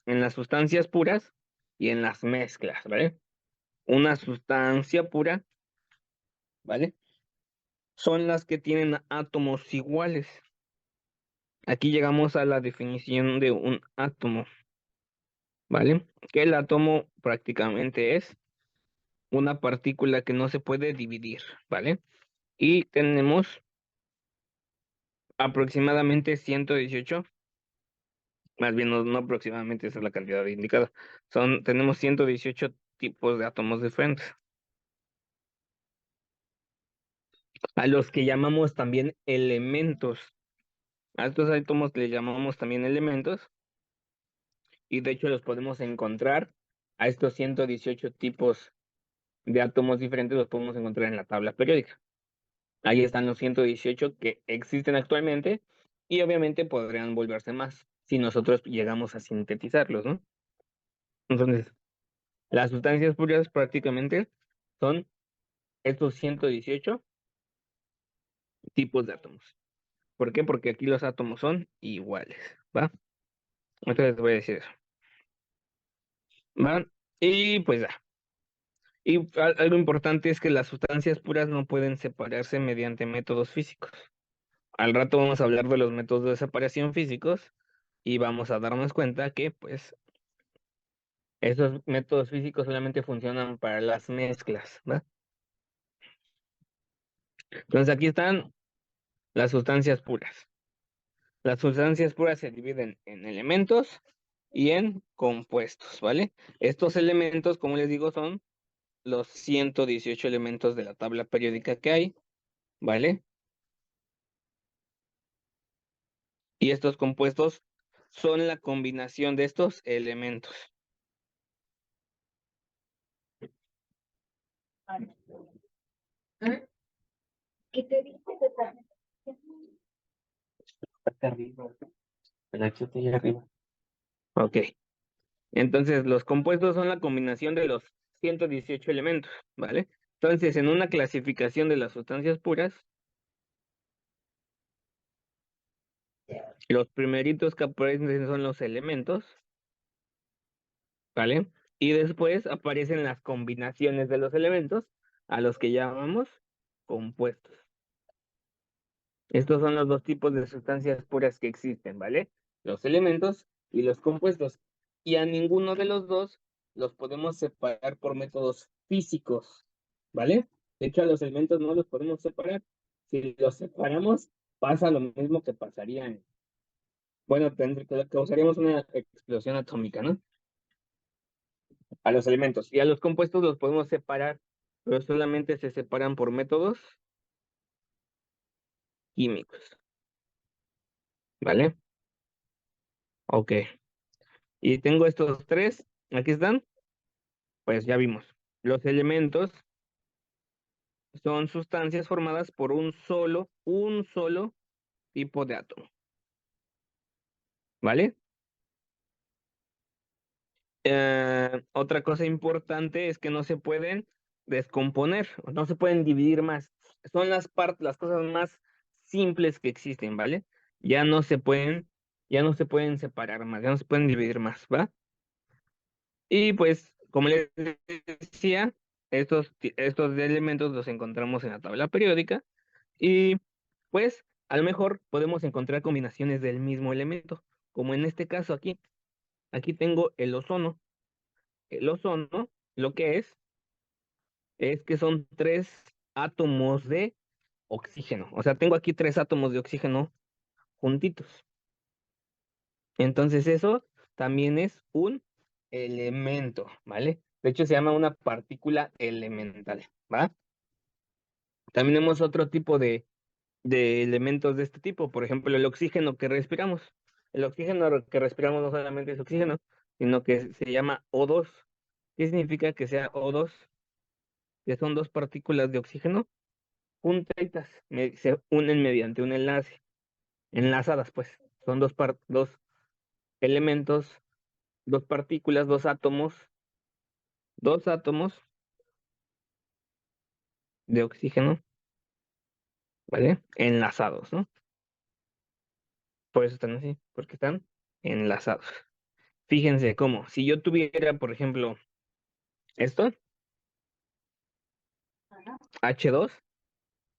en las sustancias puras y en las mezclas, ¿vale? Una sustancia pura, ¿vale? Son las que tienen átomos iguales. Aquí llegamos a la definición de un átomo, ¿vale? Que el átomo prácticamente es una partícula que no se puede dividir, ¿vale? Y tenemos aproximadamente 118, más bien no aproximadamente, esa es la cantidad indicada. Tenemos 118 tipos de átomos diferentes, a los que llamamos también elementos. A estos átomos les llamamos también elementos, y de hecho los podemos encontrar a estos 118 tipos de átomos diferentes, los podemos encontrar en la tabla periódica. Ahí están los 118 que existen actualmente y obviamente podrían volverse más si nosotros llegamos a sintetizarlos, ¿no? Entonces, las sustancias puras prácticamente son estos 118 tipos de átomos. ¿Por qué? Porque aquí los átomos son iguales, ¿va? Entonces voy a decir eso, ¿va? Y pues ya. Y algo importante es que las sustancias puras no pueden separarse mediante métodos físicos. Al rato vamos a hablar de los métodos de separación físicos y vamos a darnos cuenta que, pues, esos métodos físicos solamente funcionan para las mezclas, ¿va? Entonces aquí están las sustancias puras. Las sustancias puras se dividen en elementos y en compuestos, ¿vale? Estos elementos, como les digo, son los 118 elementos de la tabla periódica que hay, ¿vale? Y estos compuestos son la combinación de estos elementos. ¿Qué te dije? Acá arriba, aquí arriba. Ok. Entonces, los compuestos son la combinación de los 118 elementos, ¿vale? Entonces, en una clasificación de las sustancias puras, los primeritos que aparecen son los elementos, ¿vale? Y después aparecen las combinaciones de los elementos, a los que llamamos compuestos. Estos son los dos tipos de sustancias puras que existen, ¿vale? Los elementos y los compuestos. Y a ninguno de los dos los podemos separar por métodos físicos, ¿vale? De hecho, a los elementos no los podemos separar. Si los separamos, pasa lo mismo que pasaría bueno, causaríamos una explosión atómica, ¿no? A los elementos. Y a los compuestos los podemos separar, pero solamente se separan por métodos químicos, ¿vale? Ok. Y tengo estos tres, aquí están, pues ya vimos. Los elementos son sustancias formadas por un solo tipo de átomo, ¿vale? Otra cosa importante es que no se pueden descomponer, no se pueden dividir más. Son las cosas más simples que existen, ¿vale? Ya no se pueden, ya no se pueden separar más, ya no se pueden dividir más, ¿va? Y pues, como les decía, estos elementos los encontramos en la tabla periódica y pues a lo mejor podemos encontrar combinaciones del mismo elemento, como en este caso aquí. Aquí tengo el ozono. El ozono, lo que es que son 3 átomos de oxígeno. O sea, tengo aquí 3 átomos de oxígeno juntitos. Entonces eso también es un elemento, ¿vale? De hecho, se llama una partícula elemental, ¿va? También tenemos otro tipo de elementos de este tipo, por ejemplo, el oxígeno que respiramos. El oxígeno que respiramos no solamente es oxígeno, sino que se llama O2. ¿Qué significa que sea O2? Que son 2 partículas de oxígeno juntitas, se unen mediante un enlace, enlazadas pues. Son dos elementos, 2 partículas, 2 átomos de oxígeno, ¿vale? Enlazados, ¿no? Por eso están así, porque están enlazados. Fíjense cómo, si yo tuviera, por ejemplo, esto, H2,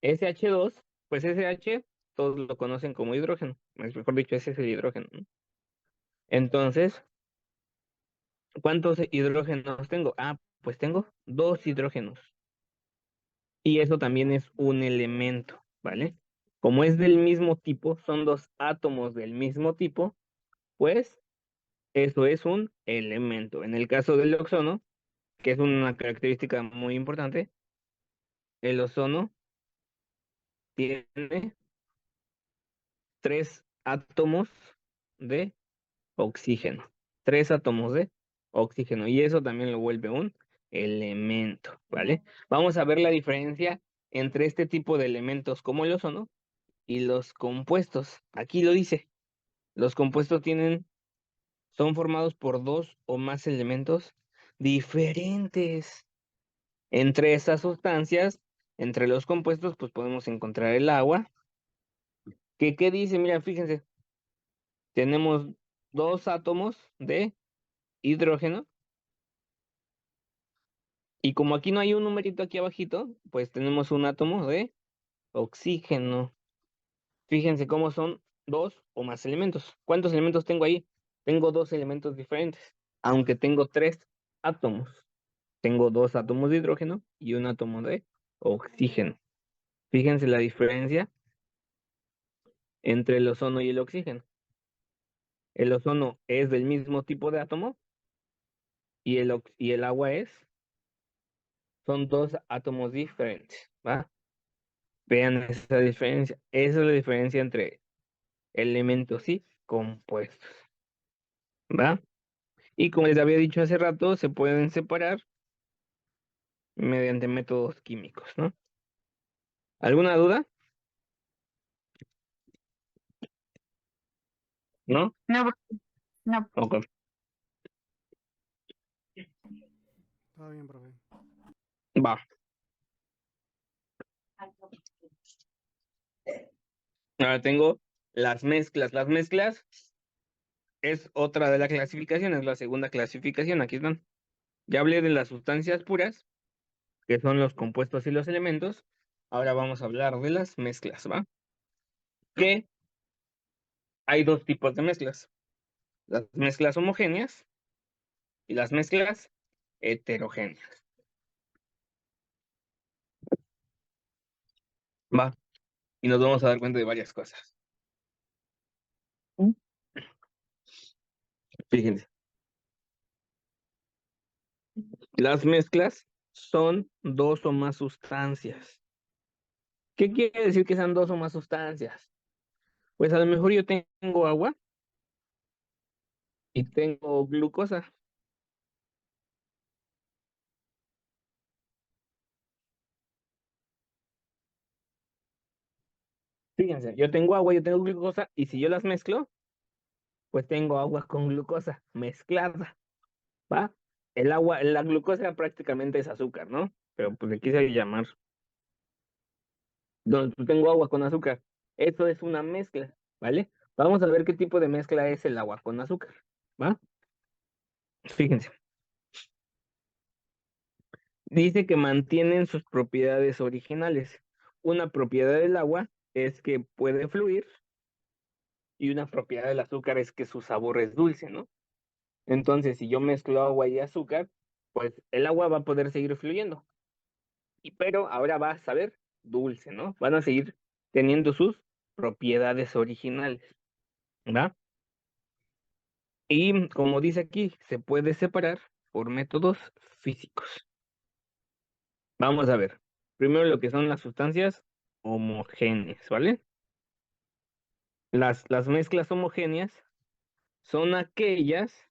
ese H2, pues ese H, todos lo conocen como hidrógeno, mejor dicho, ese es el hidrógeno, ¿no? Entonces, ¿cuántos hidrógenos tengo? Ah, pues tengo 2 hidrógenos. Y eso también es un elemento, ¿vale? Como es del mismo tipo, son 2 átomos del mismo tipo, pues eso es un elemento. En el caso del ozono, que es una característica muy importante, el ozono tiene 3 átomos de oxígeno. 3 átomos de oxígeno. Y eso también lo vuelve un elemento, ¿vale? Vamos a ver la diferencia entre este tipo de elementos como el ozono y los compuestos. Aquí lo dice. Los compuestos son formados por 2 o más elementos diferentes. Entre esas sustancias, entre los compuestos, pues podemos encontrar el agua, ¿Qué dice? Mira, fíjense, tenemos dos átomos de hidrógeno y como aquí no hay un numerito aquí abajito, pues tenemos un átomo de oxígeno. Fíjense cómo son dos o más elementos. ¿Cuántos elementos tengo ahí? Tengo dos elementos diferentes, aunque tengo tres átomos. Tengo dos átomos de hidrógeno y un átomo de oxígeno. Fíjense la diferencia entre el ozono y el oxígeno. El ozono es del mismo tipo de átomo y el agua son dos átomos diferentes, ¿va? Vean esa diferencia. Esa es la diferencia entre elementos y compuestos, ¿va? Y como les había dicho hace rato, se pueden separar mediante métodos químicos, ¿no? ¿Alguna duda? ¿No? No, no. Ok. Está bien, profe. Va. Ahora tengo las mezclas. Las mezclas es otra de las clasificaciones, la segunda clasificación. Aquí están. Ya hablé de las sustancias puras, que son los compuestos y los elementos. Ahora vamos a hablar de las mezclas, ¿va? Que hay dos tipos de mezclas. Las mezclas homogéneas y las mezclas heterogéneas. ¿Va? Y nos vamos a dar cuenta de varias cosas. Fíjense. Las mezclas son dos o más sustancias. ¿Qué quiere decir que sean dos o más sustancias? Pues a lo mejor yo tengo agua y tengo glucosa. Fíjense, yo tengo agua, yo tengo glucosa y si yo las mezclo, pues tengo agua con glucosa mezclada, ¿va? El agua, la glucosa prácticamente es azúcar, ¿no? Pero pues le quise llamar. Donde tengo agua con azúcar. Eso es una mezcla, ¿vale? Vamos a ver qué tipo de mezcla es el agua con azúcar, ¿va? Fíjense. Dice que mantienen sus propiedades originales. Una propiedad del agua es que puede fluir y una propiedad del azúcar es que su sabor es dulce, ¿no? Entonces, si yo mezclo agua y azúcar, pues el agua va a poder seguir fluyendo. Pero ahora va a saber dulce, ¿no? Van a seguir teniendo sus propiedades originales, ¿verdad? Y como dice aquí, se puede separar por métodos físicos. Vamos a ver. Primero lo que son las sustancias homogéneas, ¿vale? Las mezclas homogéneas son aquellas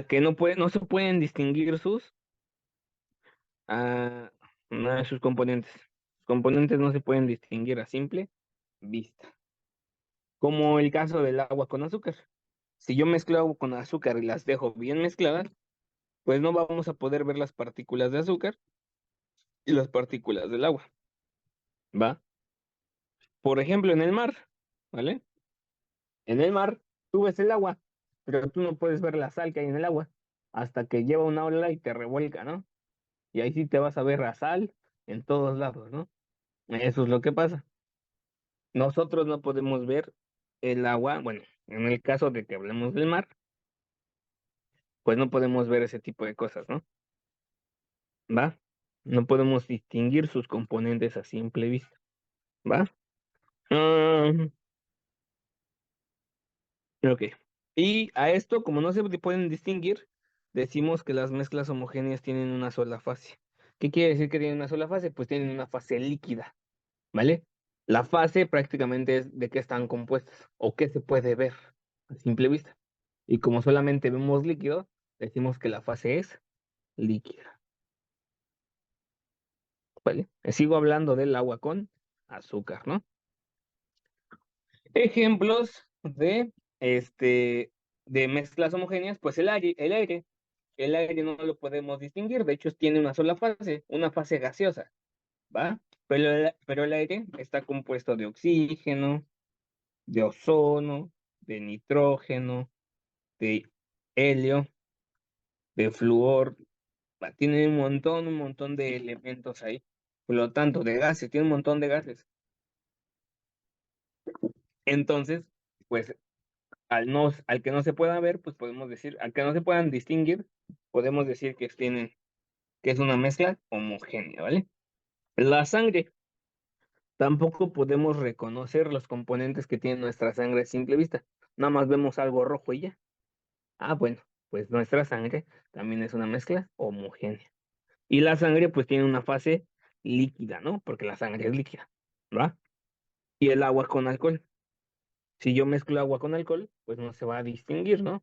que no se pueden distinguir ah, sus componentes. Sus componentes no se pueden distinguir a simple vista. Como el caso del agua con azúcar. Si yo mezclo agua con azúcar y las dejo bien mezcladas, pues no vamos a poder ver las partículas de azúcar y las partículas del agua, ¿va? Por ejemplo, en el mar, ¿vale? En el mar, tú ves el agua, pero tú no puedes ver la sal que hay en el agua hasta que lleva una ola y te revuelca, ¿no? Y ahí sí te vas a ver la sal en todos lados, ¿no? Eso es lo que pasa. Nosotros no podemos ver el agua, bueno, en el caso de que hablemos del mar, pues no podemos ver ese tipo de cosas, ¿no? ¿Va? No podemos distinguir sus componentes a simple vista, ¿va? Ah, ok. Y a esto, como no se pueden distinguir, decimos que las mezclas homogéneas tienen una sola fase. ¿Qué quiere decir que tienen una sola fase? Pues tienen una fase líquida, ¿vale? La fase prácticamente es de qué están compuestas o qué se puede ver a simple vista. Y como solamente vemos líquido, decimos que la fase es líquida, ¿vale? Sigo hablando del agua con azúcar, ¿no? Ejemplos de mezclas homogéneas, pues el aire no lo podemos distinguir, de hecho tiene una sola fase, una fase gaseosa, ¿va? pero el aire está compuesto de oxígeno, de ozono, de nitrógeno, de helio, de flúor. Tiene un montón de elementos ahí. Por lo tanto, de gases, tiene un montón de gases. Entonces, pues, al que no se pueda ver, pues podemos decir, al que no se puedan distinguir, podemos decir que que es una mezcla homogénea, ¿vale? La sangre. Tampoco podemos reconocer los componentes que tiene nuestra sangre a simple vista. Nada más vemos algo rojo y ya. Ah, bueno, pues nuestra sangre también es una mezcla homogénea. Y la sangre pues tiene una fase líquida, ¿no? Porque la sangre es líquida, ¿va? Y el agua con alcohol. Si yo mezclo agua con alcohol, pues no se va a distinguir, ¿no?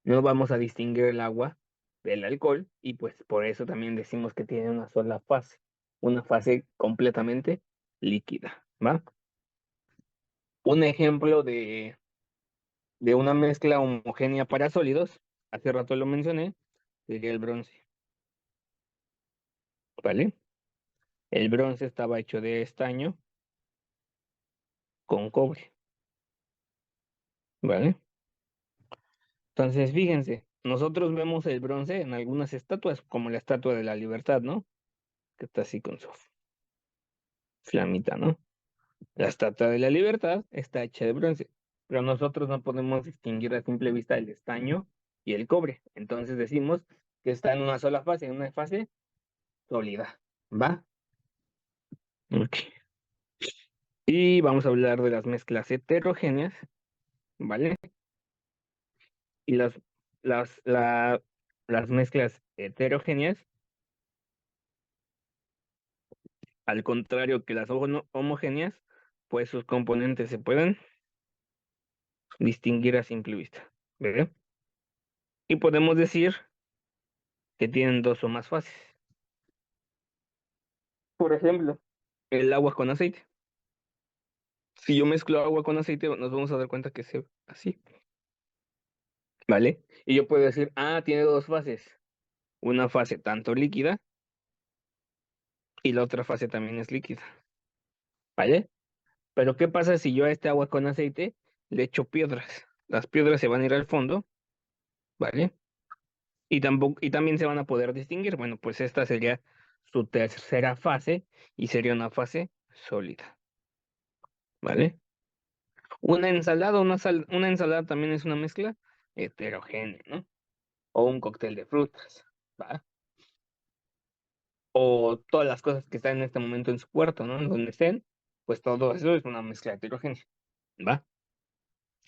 No vamos a distinguir el agua del alcohol y pues por eso también decimos que tiene una fase completamente líquida, ¿va? Un ejemplo de una mezcla homogénea para sólidos, hace rato lo mencioné, sería el bronce, ¿vale? El bronce estaba hecho de estaño con cobre, ¿vale? Entonces, fíjense, nosotros vemos el bronce en algunas estatuas, como la Estatua de la Libertad, ¿no? Que está así con su flamita, ¿no? La Estatua de la Libertad está hecha de bronce, pero nosotros no podemos distinguir a simple vista el estaño y el cobre. Entonces decimos que está en una sola fase, en una fase sólida, ¿va? Ok. Y vamos a hablar de las mezclas heterogéneas, ¿vale? Y las, la- las mezclas heterogéneas, al contrario que las homogéneas, pues sus componentes se pueden distinguir a simple vista, ¿verdad? Y podemos decir que tienen dos o más fases. Por ejemplo, el agua con aceite. Si yo mezclo agua con aceite, nos vamos a dar cuenta que se así, ¿vale? Y yo puedo decir, tiene dos fases. Una fase tanto líquida y la otra fase también es líquida, ¿vale? Pero ¿qué pasa si yo a este agua con aceite le echo piedras? Las piedras se van a ir al fondo, ¿vale? Y también se van a poder distinguir. Bueno, pues esta sería su tercera fase y sería una fase sólida, ¿vale? Una ensalada también es una mezcla heterogénea, ¿no? O un cóctel de frutas, ¿va? O todas las cosas que están en este momento en su puerto, ¿no? En donde estén, pues todo eso es una mezcla heterogénea, ¿va?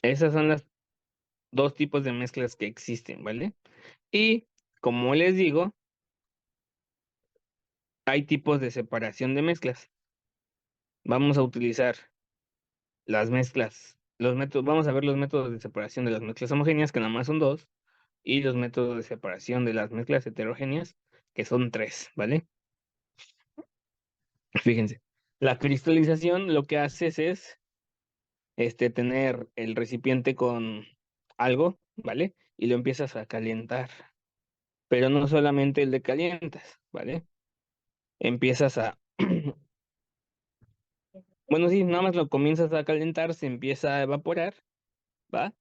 Esas son las dos tipos de mezclas que existen, ¿vale? Y como les digo, hay tipos de separación de mezclas. Vamos a utilizar las mezclas, los métodos, vamos a ver los métodos de separación de las mezclas homogéneas, que nada más son dos, y los métodos de separación de las mezclas heterogéneas, que son tres, ¿vale? Fíjense, la cristalización lo que haces es tener el recipiente con algo, ¿vale? Y lo empiezas a calentar, pero no solamente le calientas, ¿vale? Empiezas a Bueno, sí, nada más lo comienzas a calentar, se empieza a evaporar, ¿va?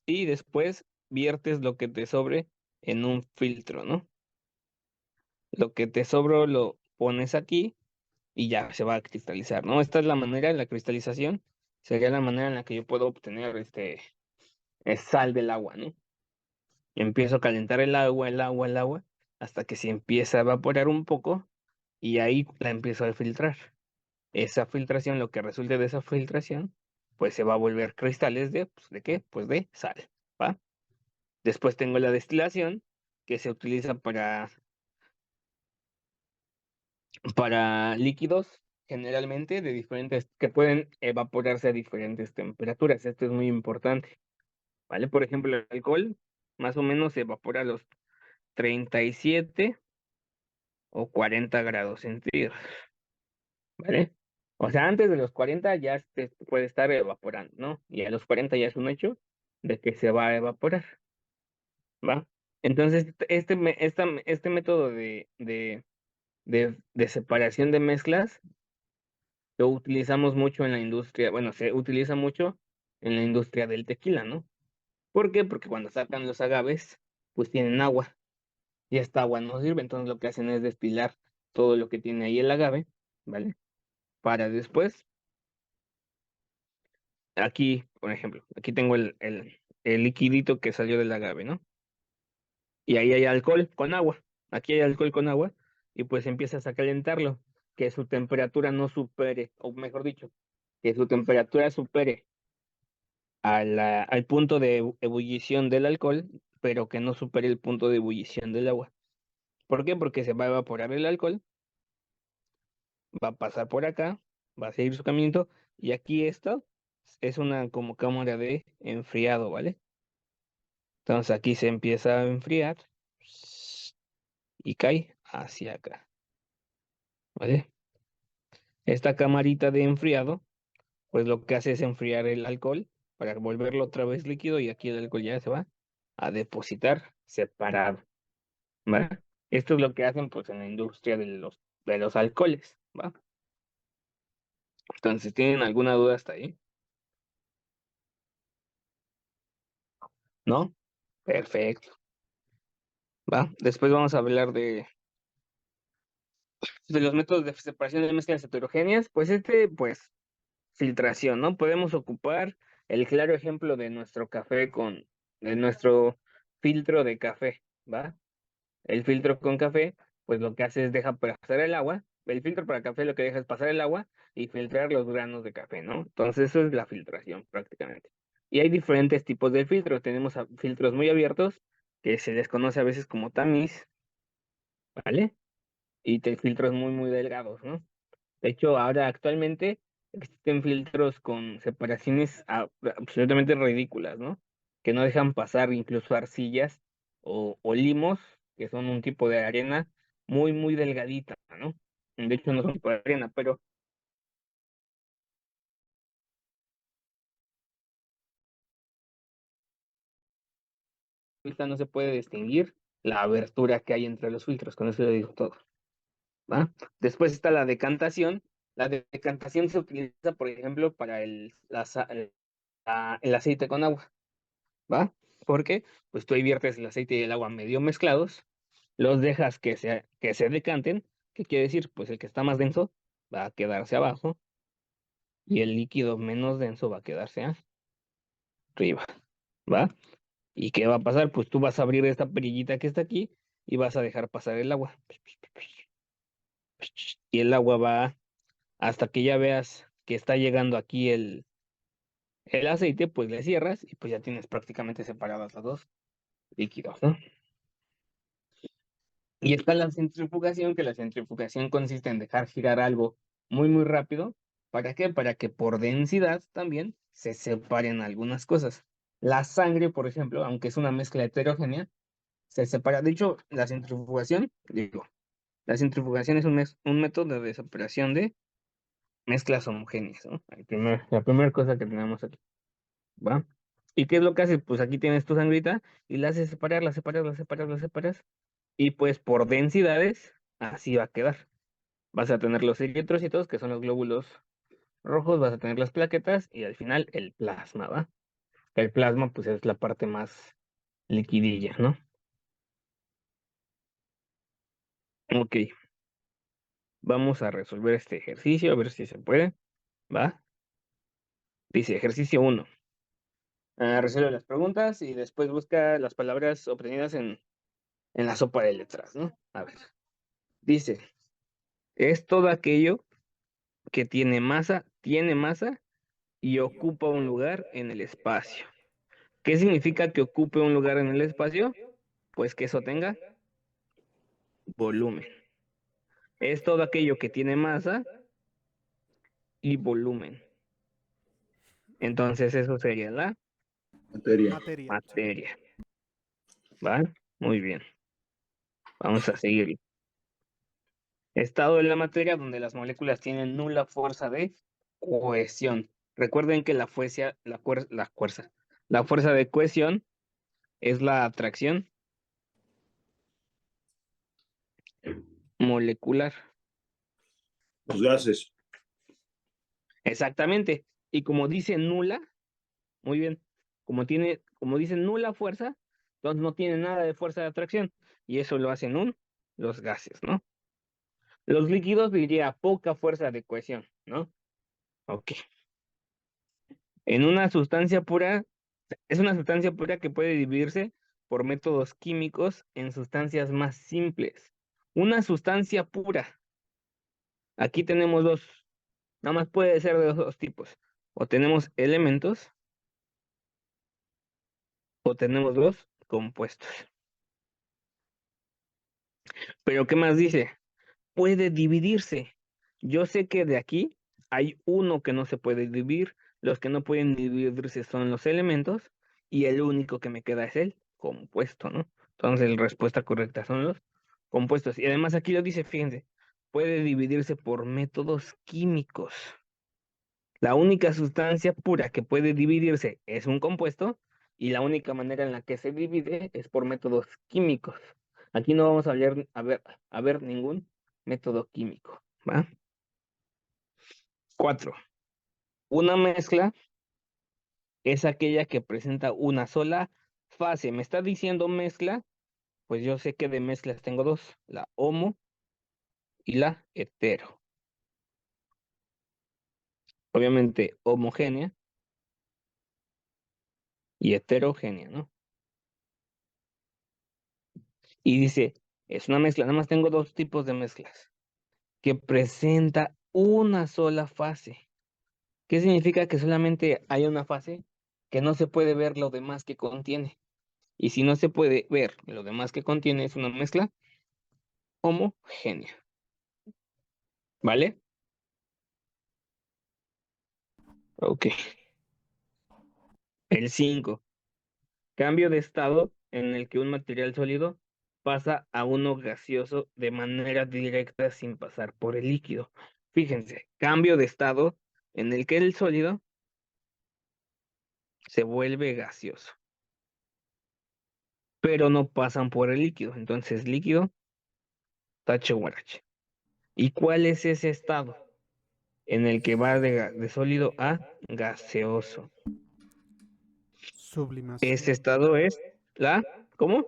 Y después viertes lo que te sobre en un filtro, ¿no? Lo que te sobró lo pones aquí y ya se va a cristalizar, ¿no? Esta es la manera de la cristalización, sería la manera en la que yo puedo obtener sal del agua, ¿no? Empiezo a calentar el agua, hasta que se empieza a evaporar un poco y ahí la empiezo a filtrar. Esa filtración, lo que resulte de esa filtración, pues se va a volver cristales ¿de qué? Pues de sal, ¿va? Después tengo la destilación, que se utiliza para líquidos, generalmente de diferentes, que pueden evaporarse a diferentes temperaturas. Esto es muy importante, ¿vale? Por ejemplo, el alcohol más o menos se evapora a los 37 o 40 grados centígrados, ¿vale? O sea, antes de los 40 ya se puede estar evaporando, ¿no? Y a los 40 ya es un hecho de que se va a evaporar, ¿va? Entonces, este método de separación de mezclas Lo utilizamos mucho en la industria, bueno, se utiliza mucho en la industria del tequila, ¿no? ¿Por qué? Porque cuando sacan los agaves, pues tienen agua y esta agua no sirve, entonces lo que hacen es destilar todo lo que tiene ahí el agave, ¿vale? Para después, aquí, por ejemplo, aquí tengo el liquidito que salió del agave, ¿no? Y ahí hay alcohol con agua, aquí hay alcohol con agua y pues empiezas a calentarlo, que su temperatura no supere, o mejor dicho, que su temperatura supere al punto de ebullición del alcohol, pero que no supere el punto de ebullición del agua. ¿Por qué? Porque se va a evaporar el alcohol, va a pasar por acá, va a seguir su caminito, y aquí esto es una como cámara de enfriado, ¿vale? Entonces aquí se empieza a enfriar y cae hacia acá, ¿vale? Esta camarita de enfriado, pues lo que hace es enfriar el alcohol para volverlo otra vez líquido y aquí el alcohol ya se va a depositar separado, ¿va? Esto es lo que hacen pues en la industria de los alcoholes, ¿va? Entonces, ¿tienen alguna duda hasta ahí? ¿No? Perfecto, ¿va? Después vamos a hablar de los métodos de separación de mezclas heterogéneas. Pues pues, filtración, ¿no? Podemos ocupar el claro ejemplo de nuestro café de nuestro filtro de café, ¿va? El filtro con café, pues lo que hace es deja pasar el agua. El filtro para café lo que deja es pasar el agua y filtrar los granos de café, ¿no? Entonces eso es la filtración prácticamente. Y hay diferentes tipos de filtros. Tenemos filtros muy abiertos, que se les conoce a veces como tamiz, ¿vale? Y filtros muy, muy delgados, ¿no? De hecho, ahora actualmente existen filtros con separaciones absolutamente ridículas, ¿no? Que no dejan pasar incluso arcillas o limos, que son un tipo de arena muy, muy delgadita, ¿no? De hecho, no son tipo de arena, pero ahorita no se puede distinguir la abertura que hay entre los filtros, con eso le digo todo, ¿va? Después está la decantación. La decantación se utiliza, por ejemplo, para el aceite con agua. ¿Va? Porque pues tú ahí viertes el aceite y el agua medio mezclados, los dejas que se decanten, ¿qué quiere decir? Pues el que está más denso va a quedarse abajo y el líquido menos denso va a quedarse arriba, ¿va? ¿Y qué va a pasar? Pues tú vas a abrir esta perillita que está aquí y vas a dejar pasar el agua. Y el agua va hasta que ya veas que está llegando aquí el aceite, pues le cierras y pues ya tienes prácticamente separadas las dos líquidos, ¿no? Y está la centrifugación, que la centrifugación consiste en dejar girar algo muy, muy rápido. ¿Para qué? Para que por densidad también se separen algunas cosas. La sangre, por ejemplo, aunque es una mezcla heterogénea, se separa. De hecho, la centrifugación es un método de separación de mezclas homogéneas, ¿no? La primera cosa que tenemos aquí, ¿va? ¿Y qué es lo que hace? Pues aquí tienes tu sangrita y la haces separar, la separas, la separas, la separas. Y pues por densidades, así va a quedar. Vas a tener los eritrocitos, que son los glóbulos rojos, vas a tener las plaquetas y al final el plasma, ¿va? El plasma, pues es la parte más liquidilla, ¿no? Ok, vamos a resolver este ejercicio, a ver si se puede, ¿va? Dice, ejercicio 1. Resuelve las preguntas y después busca las palabras obtenidas en la sopa de letras, ¿no? A ver, dice, es todo aquello que tiene masa y ocupa un lugar en el espacio. ¿Qué significa que ocupe un lugar en el espacio? Pues que eso tenga volumen. Es todo aquello que tiene masa y volumen. Entonces eso sería la Materia. Materia. materia. ¿Va? Muy bien. Vamos a seguir. Estado de la materia donde las moléculas tienen nula fuerza de cohesión. Recuerden que la fuerza de cohesión es la atracción molecular. Los gases. Exactamente. Y como dice nula, muy bien, como dice nula fuerza, entonces no tiene nada de fuerza de atracción. Y eso lo hacen los gases, ¿no? Los líquidos diría poca fuerza de cohesión, ¿no? Ok. En una sustancia pura, es una sustancia pura que puede dividirse por métodos químicos en sustancias más simples. Una sustancia pura. Aquí tenemos dos. Nada más puede ser de dos tipos. O tenemos elementos o tenemos los compuestos. Pero ¿qué más dice? Puede dividirse. Yo sé que de aquí hay uno que no se puede dividir. Los que no pueden dividirse son los elementos y el único que me queda es el compuesto, ¿no? Entonces la respuesta correcta son los compuestos. Y además aquí lo dice, fíjense, puede dividirse por métodos químicos. La única sustancia pura que puede dividirse es un compuesto y la única manera en la que se divide es por métodos químicos. Aquí no vamos a ver ningún método químico, ¿va? 4. Una mezcla es aquella que presenta una sola fase. ¿Me está diciendo mezcla? Pues yo sé que de mezclas tengo dos, la homo y la hetero. Obviamente homogénea y heterogénea, ¿no? Y dice, es una mezcla, nada más tengo dos tipos de mezclas, que presenta una sola fase. ¿Qué significa que solamente hay una fase? Que no se puede ver lo demás que contiene. Y si no se puede ver lo demás que contiene, es una mezcla homogénea. ¿Vale? Ok. El 5. Cambio de estado en el que un material sólido pasa a uno gaseoso de manera directa sin pasar por el líquido. Fíjense, cambio de estado en el que el sólido se vuelve gaseoso, pero no pasan por el líquido. Entonces, líquido, tache guarache. ¿Y cuál es ese estado en el que va de sólido a gaseoso? Ese Sublimación. estado es la, ¿cómo?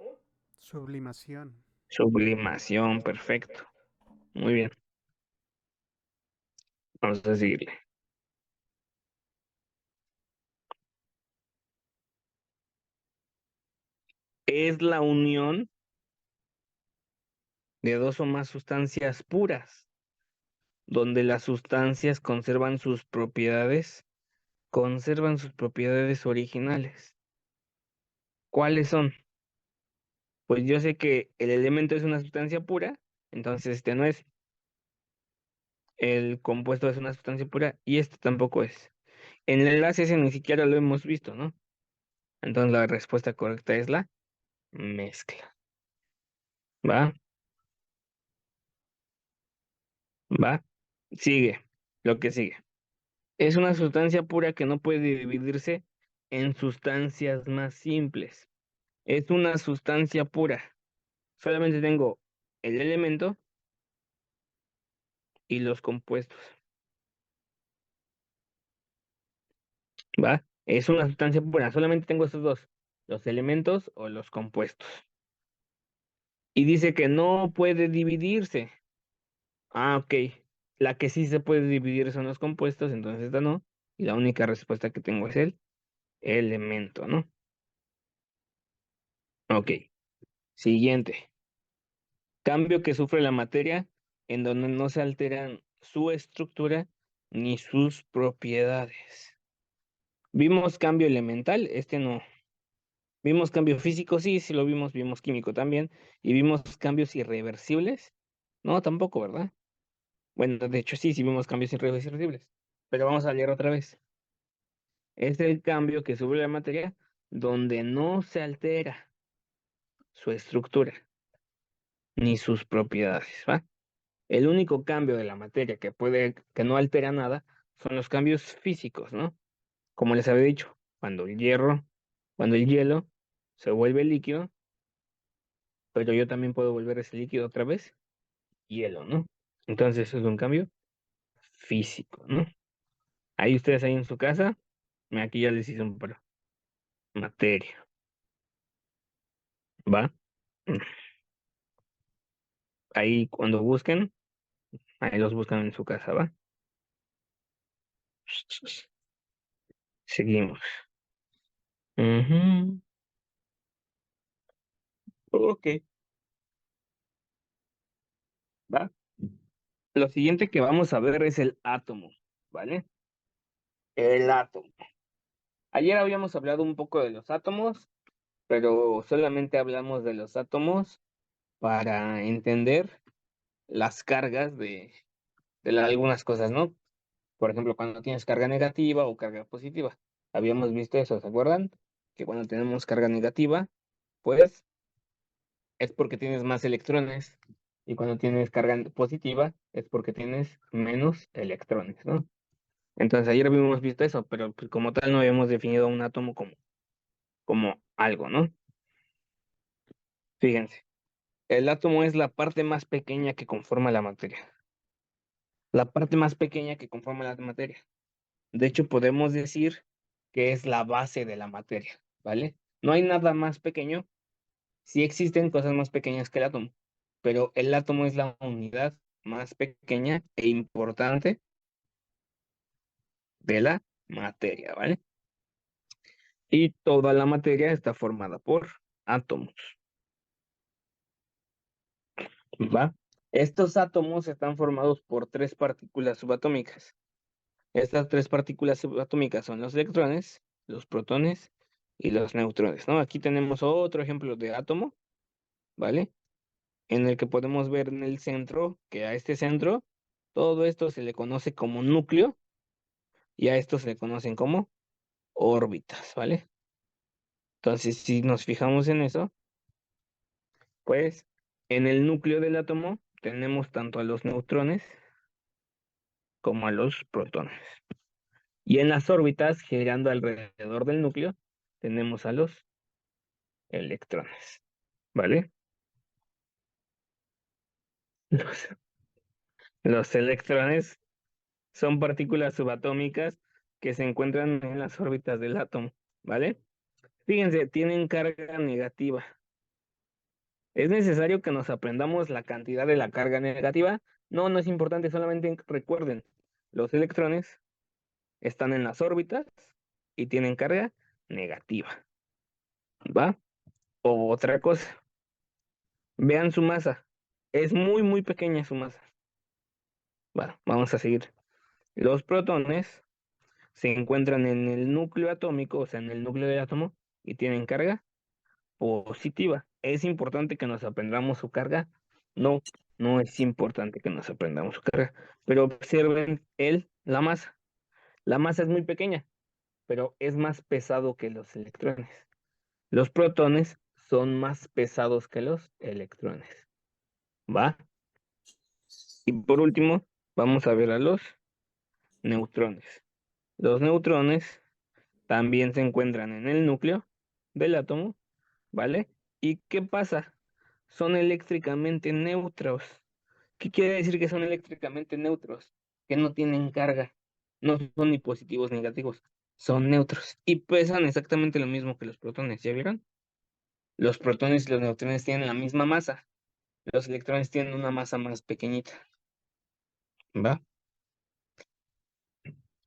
Sublimación. Sublimación, perfecto. Muy bien, vamos a seguirle. Es la unión de dos o más sustancias puras, donde las sustancias conservan sus propiedades originales. ¿Cuáles son? Pues yo sé que el elemento es una sustancia pura, entonces este no es. El compuesto es una sustancia pura y este tampoco es. En el enlace ese ni siquiera lo hemos visto, ¿no? Entonces la respuesta correcta es la mezcla. ¿Va? ¿Va? Sigue. Lo que sigue. Es una sustancia pura que no puede dividirse en sustancias más simples. Es una sustancia pura. Solamente tengo el elemento y los compuestos. ¿Va? Es una sustancia pura. Solamente tengo estos dos. Los elementos o los compuestos. Y dice que no puede dividirse. Ah, ok. La que sí se puede dividir son los compuestos, entonces esta no. Y la única respuesta que tengo es el elemento, ¿no? Ok. Siguiente. Cambio que sufre la materia en donde no se alteran su estructura ni sus propiedades. Vimos cambio elemental, este no. Vimos cambio físico, sí, sí lo vimos, vimos químico también. Y vimos cambios irreversibles. No, tampoco, ¿verdad? Bueno, de hecho sí, sí vimos cambios irreversibles. Pero vamos a leer otra vez. Es el cambio que sufre la materia donde no se altera su estructura ni sus propiedades, ¿va? El único cambio de la materia que no altera nada, son los cambios físicos, ¿no? Como les había dicho, cuando el hielo se vuelve líquido, pero yo también puedo volver ese líquido otra vez hielo, ¿no? Entonces es un cambio físico, ¿no? Ahí ustedes ahí en su casa, aquí ya les hice un pro. Materia, ¿va? Ahí cuando busquen, ahí los buscan en su casa, ¿va? Seguimos. Ujú. Ok, ¿va? Lo siguiente que vamos a ver es el átomo, ¿vale? El átomo. Ayer habíamos hablado un poco de los átomos, pero solamente hablamos de los átomos para entender las cargas de algunas cosas, ¿no? Por ejemplo, cuando tienes carga negativa o carga positiva. Habíamos visto eso, ¿se acuerdan? Que cuando tenemos carga negativa, pues es porque tienes más electrones. Y cuando tienes carga positiva, es porque tienes menos electrones, ¿no? Entonces ayer habíamos visto eso, pero pues, como tal no habíamos definido un átomo como algo, ¿no? Fíjense, el átomo es la parte más pequeña que conforma la materia. La parte más pequeña que conforma la materia. De hecho, podemos decir que es la base de la materia, ¿vale? No hay nada más pequeño. Sí existen cosas más pequeñas que el átomo, pero el átomo es la unidad más pequeña e importante de la materia, ¿vale? Y toda la materia está formada por átomos, ¿va? Estos átomos están formados por tres partículas subatómicas. Estas tres partículas subatómicas son los electrones, los protones y los neutrones, ¿no? Aquí tenemos otro ejemplo de átomo, ¿vale? En el que podemos ver en el centro que a este centro todo esto se le conoce como núcleo y a esto se le conocen como órbitas, ¿vale? Entonces, si nos fijamos en eso, pues en el núcleo del átomo tenemos tanto a los neutrones como a los protones. Y en las órbitas, girando alrededor del núcleo, tenemos a los electrones, ¿vale? Los, los electrones son partículas subatómicas que se encuentran en las órbitas del átomo, ¿vale? Fíjense, tienen carga negativa. ¿Es necesario que nos aprendamos la cantidad de la carga negativa? No, no es importante, solamente recuerden, los electrones están en las órbitas y tienen carga negativa, ¿va? O otra cosa, vean su masa. Es muy, muy pequeña su masa. Bueno, vamos a seguir. Los protones se encuentran en el núcleo atómico, o sea, en el núcleo del átomo, y tienen carga positiva. ¿Es importante que nos aprendamos su carga? No, no es importante que nos aprendamos su carga. Pero observen la masa. La masa es muy pequeña, pero es más pesado que los electrones. Los protones son más pesados que los electrones. ¿Va? Y por último, vamos a ver a los neutrones. Los neutrones también se encuentran en el núcleo del átomo, ¿vale? ¿Y qué pasa? Son eléctricamente neutros. ¿Qué quiere decir que son eléctricamente neutros? Que no tienen carga, no son ni positivos ni negativos, son neutros y pesan exactamente lo mismo que los protones, ¿ya vieron? Los protones y los neutrones tienen la misma masa, los electrones tienen una masa más pequeñita, ¿va?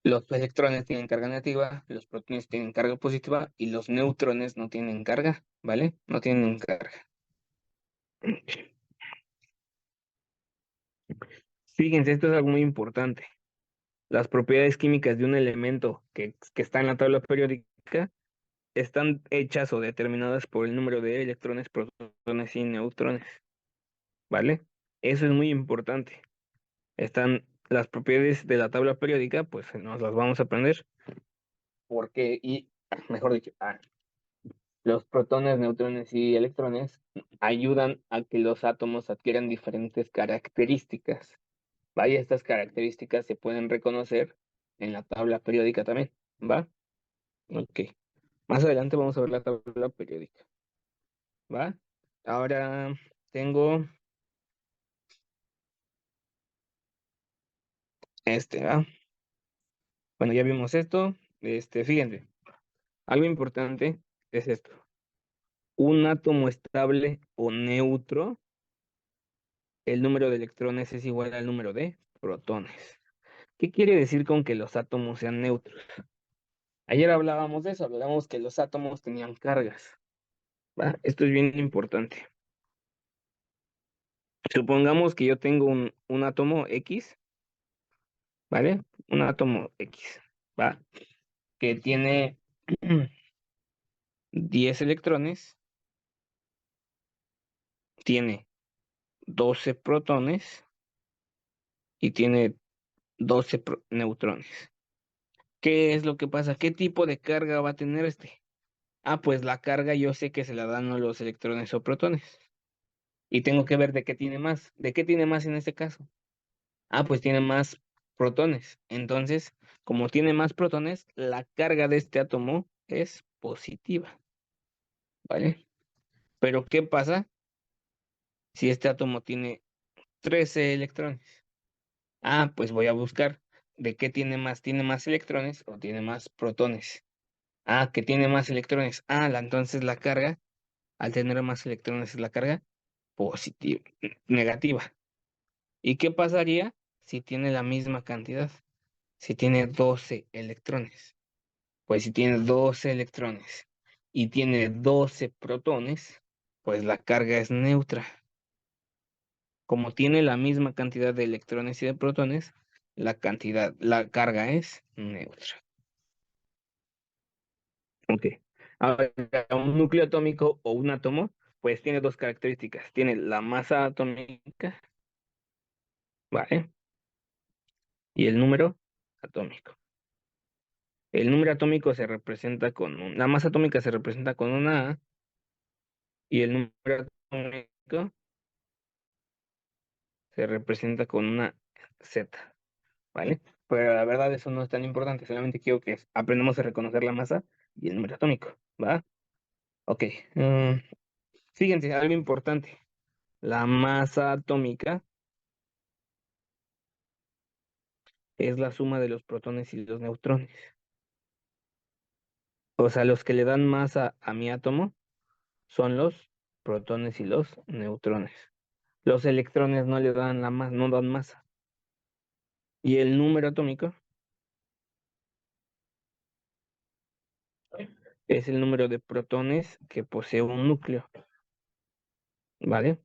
Los electrones tienen carga negativa, los protones tienen carga positiva y los neutrones no tienen carga, ¿vale? No tienen carga. Fíjense, esto es algo muy importante. Las propiedades químicas de un elemento que está en la tabla periódica están hechas o determinadas por el número de electrones, protones y neutrones, ¿vale? Eso es muy importante. Están las propiedades de la tabla periódica, pues nos las vamos a aprender. Porque, y mejor dicho, los protones, neutrones y electrones ayudan a que los átomos adquieran diferentes características. Vaya, estas características se pueden reconocer en la tabla periódica también, ¿va? Ok. Más adelante vamos a ver la tabla periódica, ¿va? Ahora tengo ¿va? Bueno, ya vimos esto. Fíjense, algo importante es esto. Un átomo estable o neutro, el número de electrones es igual al número de protones. ¿Qué quiere decir con que los átomos sean neutros? Ayer hablábamos de eso, hablábamos que los átomos tenían cargas, ¿va? Esto es bien importante. Supongamos que yo tengo un átomo X, ¿vale? Un átomo X, ¿va? Que tiene 10 electrones, tiene 12 protones y tiene 12 neutrones. ¿Qué es lo que pasa? ¿Qué tipo de carga va a tener este? Ah, pues la carga yo sé que se la dan a los electrones o protones. Y tengo que ver de qué tiene más. ¿De qué tiene más en este caso? Ah, pues tiene más protones. Entonces, como tiene más protones, la carga de este átomo es positiva, ¿vale? Pero ¿qué pasa si este átomo tiene 13 electrones? Ah, pues voy a buscar de qué tiene más electrones o tiene más protones. Ah, que tiene más electrones. Ah, entonces la carga, al tener más electrones, es la carga positiva, negativa. ¿Y qué pasaría si tiene la misma cantidad? Si tiene 12 electrones. Pues si tiene 12 electrones y tiene 12 protones, pues la carga es neutra. Como tiene la misma cantidad de electrones y de protones, la carga es neutra. Ok. Ahora, un núcleo atómico o un átomo, pues tiene dos características. Tiene la masa atómica, ¿vale? Y el número atómico. El número atómico se representa la masa atómica se representa con una A y el número atómico se representa con una Z, ¿vale? Pero la verdad eso no es tan importante, solamente quiero que aprendamos a reconocer la masa y el número atómico, ¿va? Ok. Fíjense, algo importante. La masa atómica es la suma de los protones y los neutrones. O sea, los que le dan masa a mi átomo son los protones y los neutrones. Los electrones no le dan no dan masa. Y el número atómico es el número de protones que posee un núcleo, ¿vale?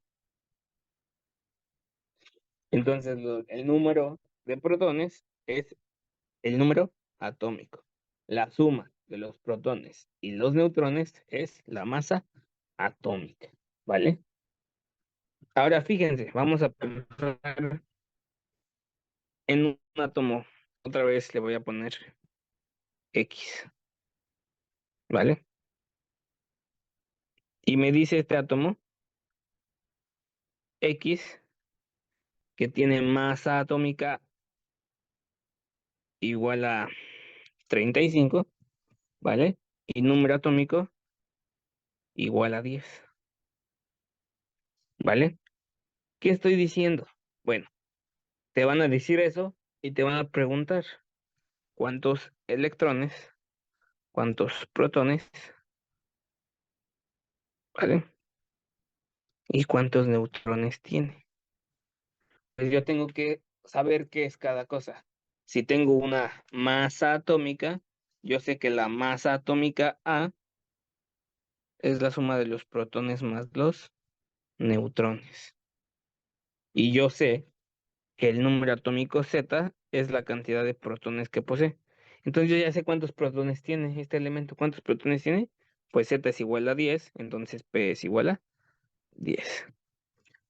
Entonces, el número de protones es el número atómico. La suma de los protones y los neutrones es la masa atómica, ¿vale? Ahora fíjense, vamos a pensar en un átomo. Otra vez le voy a poner X, ¿vale? Y me dice este átomo X que tiene masa atómica igual a 35, ¿vale? Y número atómico igual a 10, ¿vale? ¿Qué estoy diciendo? Bueno, te van a decir eso y te van a preguntar cuántos electrones, cuántos protones, ¿vale? Y cuántos neutrones tiene. Pues yo tengo que saber qué es cada cosa. Si tengo una masa atómica, yo sé que la masa atómica A es la suma de los protones más los neutrones. Y yo sé que el número atómico Z es la cantidad de protones que posee. Entonces yo ya sé cuántos protones tiene este elemento. ¿Cuántos protones tiene? Pues Z es igual a 10, entonces P es igual a 10.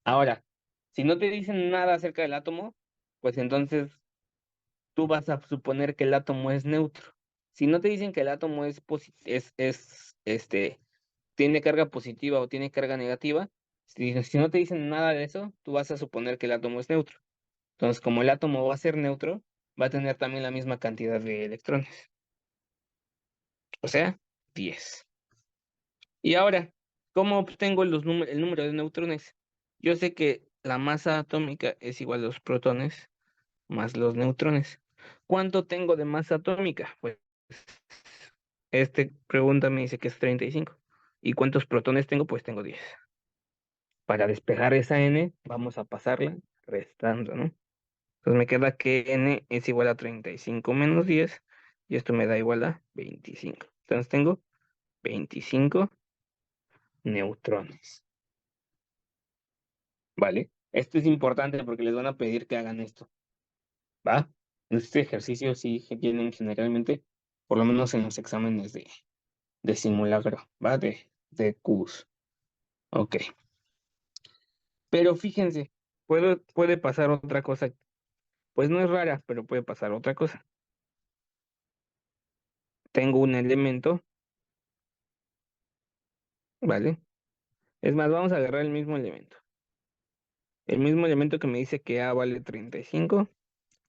Ahora, si no te dicen nada acerca del átomo, pues entonces tú vas a suponer que el átomo es neutro. Si no te dicen que el átomo tiene carga positiva o tiene carga negativa, si no te dicen nada de eso, tú vas a suponer que el átomo es neutro. Entonces, como el átomo va a ser neutro, va a tener también la misma cantidad de electrones. O sea, 10. Y ahora, ¿cómo obtengo el número de neutrones? Yo sé que la masa atómica es igual a los protones más los neutrones. ¿cuánto tengo de masa atómica? Pues pregunta me dice que es 35. ¿Y cuántos protones tengo? Pues tengo 10. Para despejar esa n, vamos a pasarla restando, ¿no? Entonces me queda que n es igual a 35 menos 10, y esto me da igual a 25. Entonces tengo 25 neutrones. ¿Vale? Esto es importante porque les van a pedir que hagan esto. ¿Va? Este ejercicio sí que tienen generalmente, por lo menos en los exámenes de simulacro, ¿va? De cubos. Ok. Pero fíjense, puede pasar otra cosa. Pues no es rara, pero puede pasar otra cosa. Tengo un elemento, ¿vale? Es más, vamos a agarrar el mismo elemento. El mismo elemento que me dice que A vale 35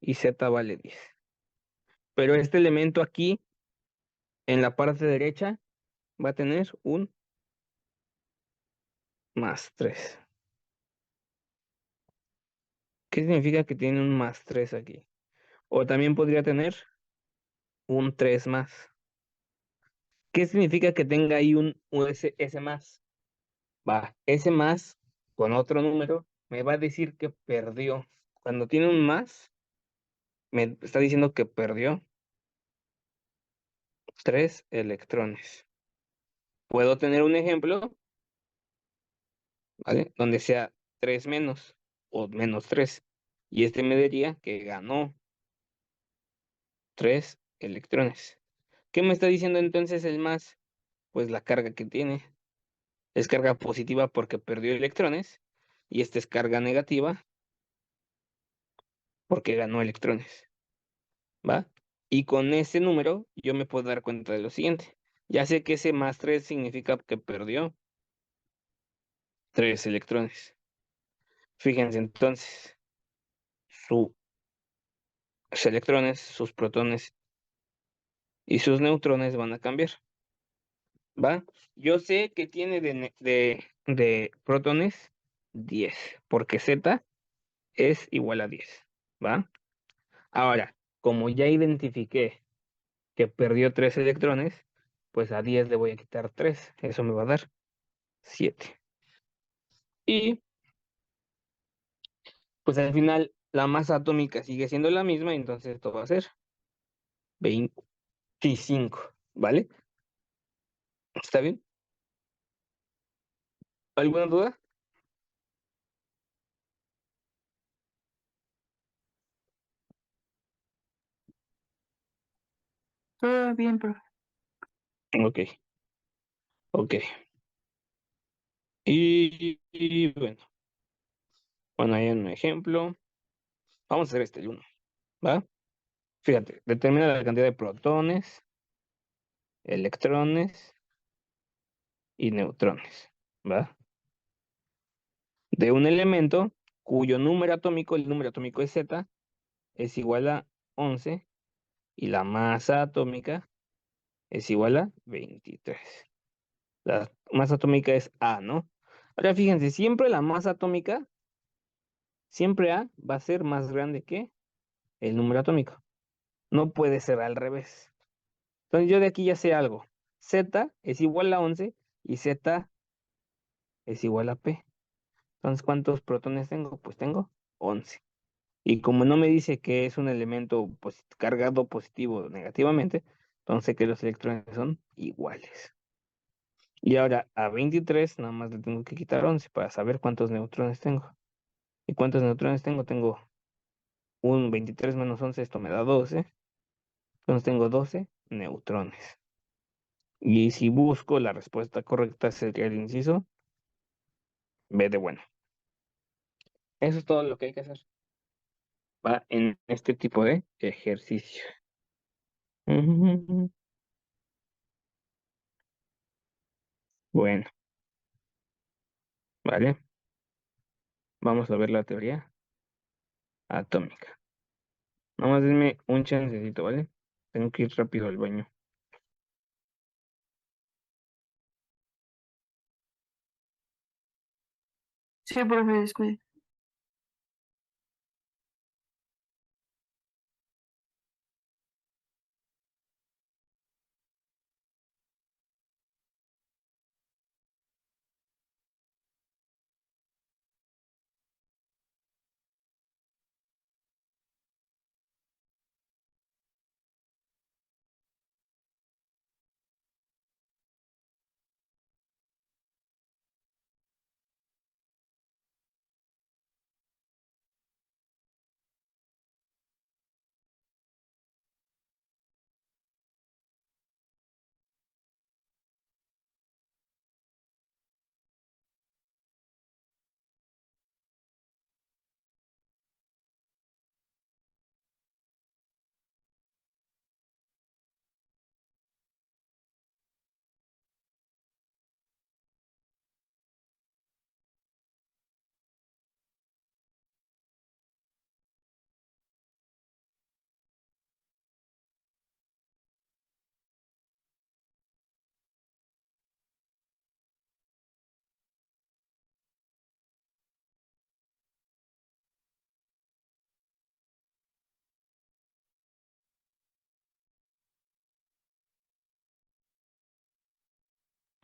y Z vale 10. Pero este elemento aquí, en la parte derecha, va a tener un más 3. ¿Qué significa que tiene un más 3 aquí? O también podría tener un 3 más. ¿Qué significa que tenga ahí un ese más? Va, ese más con otro número me va a decir que perdió. Cuando tiene un más, me está diciendo que perdió 3 electrones. Puedo tener un ejemplo, ¿vale? Donde sea 3 menos o menos 3. Y este me diría que ganó 3 electrones. ¿Qué me está diciendo entonces el más? Pues la carga que tiene. Es carga positiva porque perdió electrones. Y esta es carga negativa porque ganó electrones. ¿Va? Y con ese número yo me puedo dar cuenta de lo siguiente. Ya sé que ese más 3 significa que perdió 3 electrones. Fíjense entonces, sus electrones, sus protones y sus neutrones van a cambiar. ¿Va? Yo sé que tiene de protones 10, porque Z es igual a 10. ¿Va? Ahora, como ya identifiqué que perdió 3 electrones, pues a 10 le voy a quitar 3. Eso me va a dar 7. Y pues al final la masa atómica sigue siendo la misma, entonces esto va a ser 25, ¿vale? ¿Está bien? ¿Alguna duda? Todo bien, profe. Ok, ok. Y bueno, hay un ejemplo. Vamos a hacer este uno, ¿va? Fíjate, determina la cantidad de protones, electrones y neutrones, ¿va? De un elemento cuyo número atómico, el número atómico es Z, es igual a 11 y la masa atómica es igual a 23. La masa atómica es A, ¿no? Ahora fíjense, siempre la masa atómica, siempre A va a ser más grande que el número atómico. No puede ser al revés. Entonces yo de aquí ya sé algo. Z es igual a 11 y Z es igual a P. Entonces, ¿cuántos protones tengo? Pues tengo 11. Y como no me dice que es un elemento cargado positivo o negativamente, entonces que los electrones son iguales. Y ahora a 23 nada más le tengo que quitar 11 para saber cuántos neutrones tengo. ¿Y cuántos neutrones tengo? Tengo un 23 menos 11, esto me da 12. Entonces tengo 12 neutrones. Y si busco la respuesta correcta sería el inciso B de bueno. Eso es todo lo que hay que hacer. Va en este tipo de ejercicio. Ujú. Bueno, vale. Vamos a ver la teoría atómica. Nada más denme un chancecito, ¿vale? Tengo que ir rápido al baño. Sí, profe, descuide.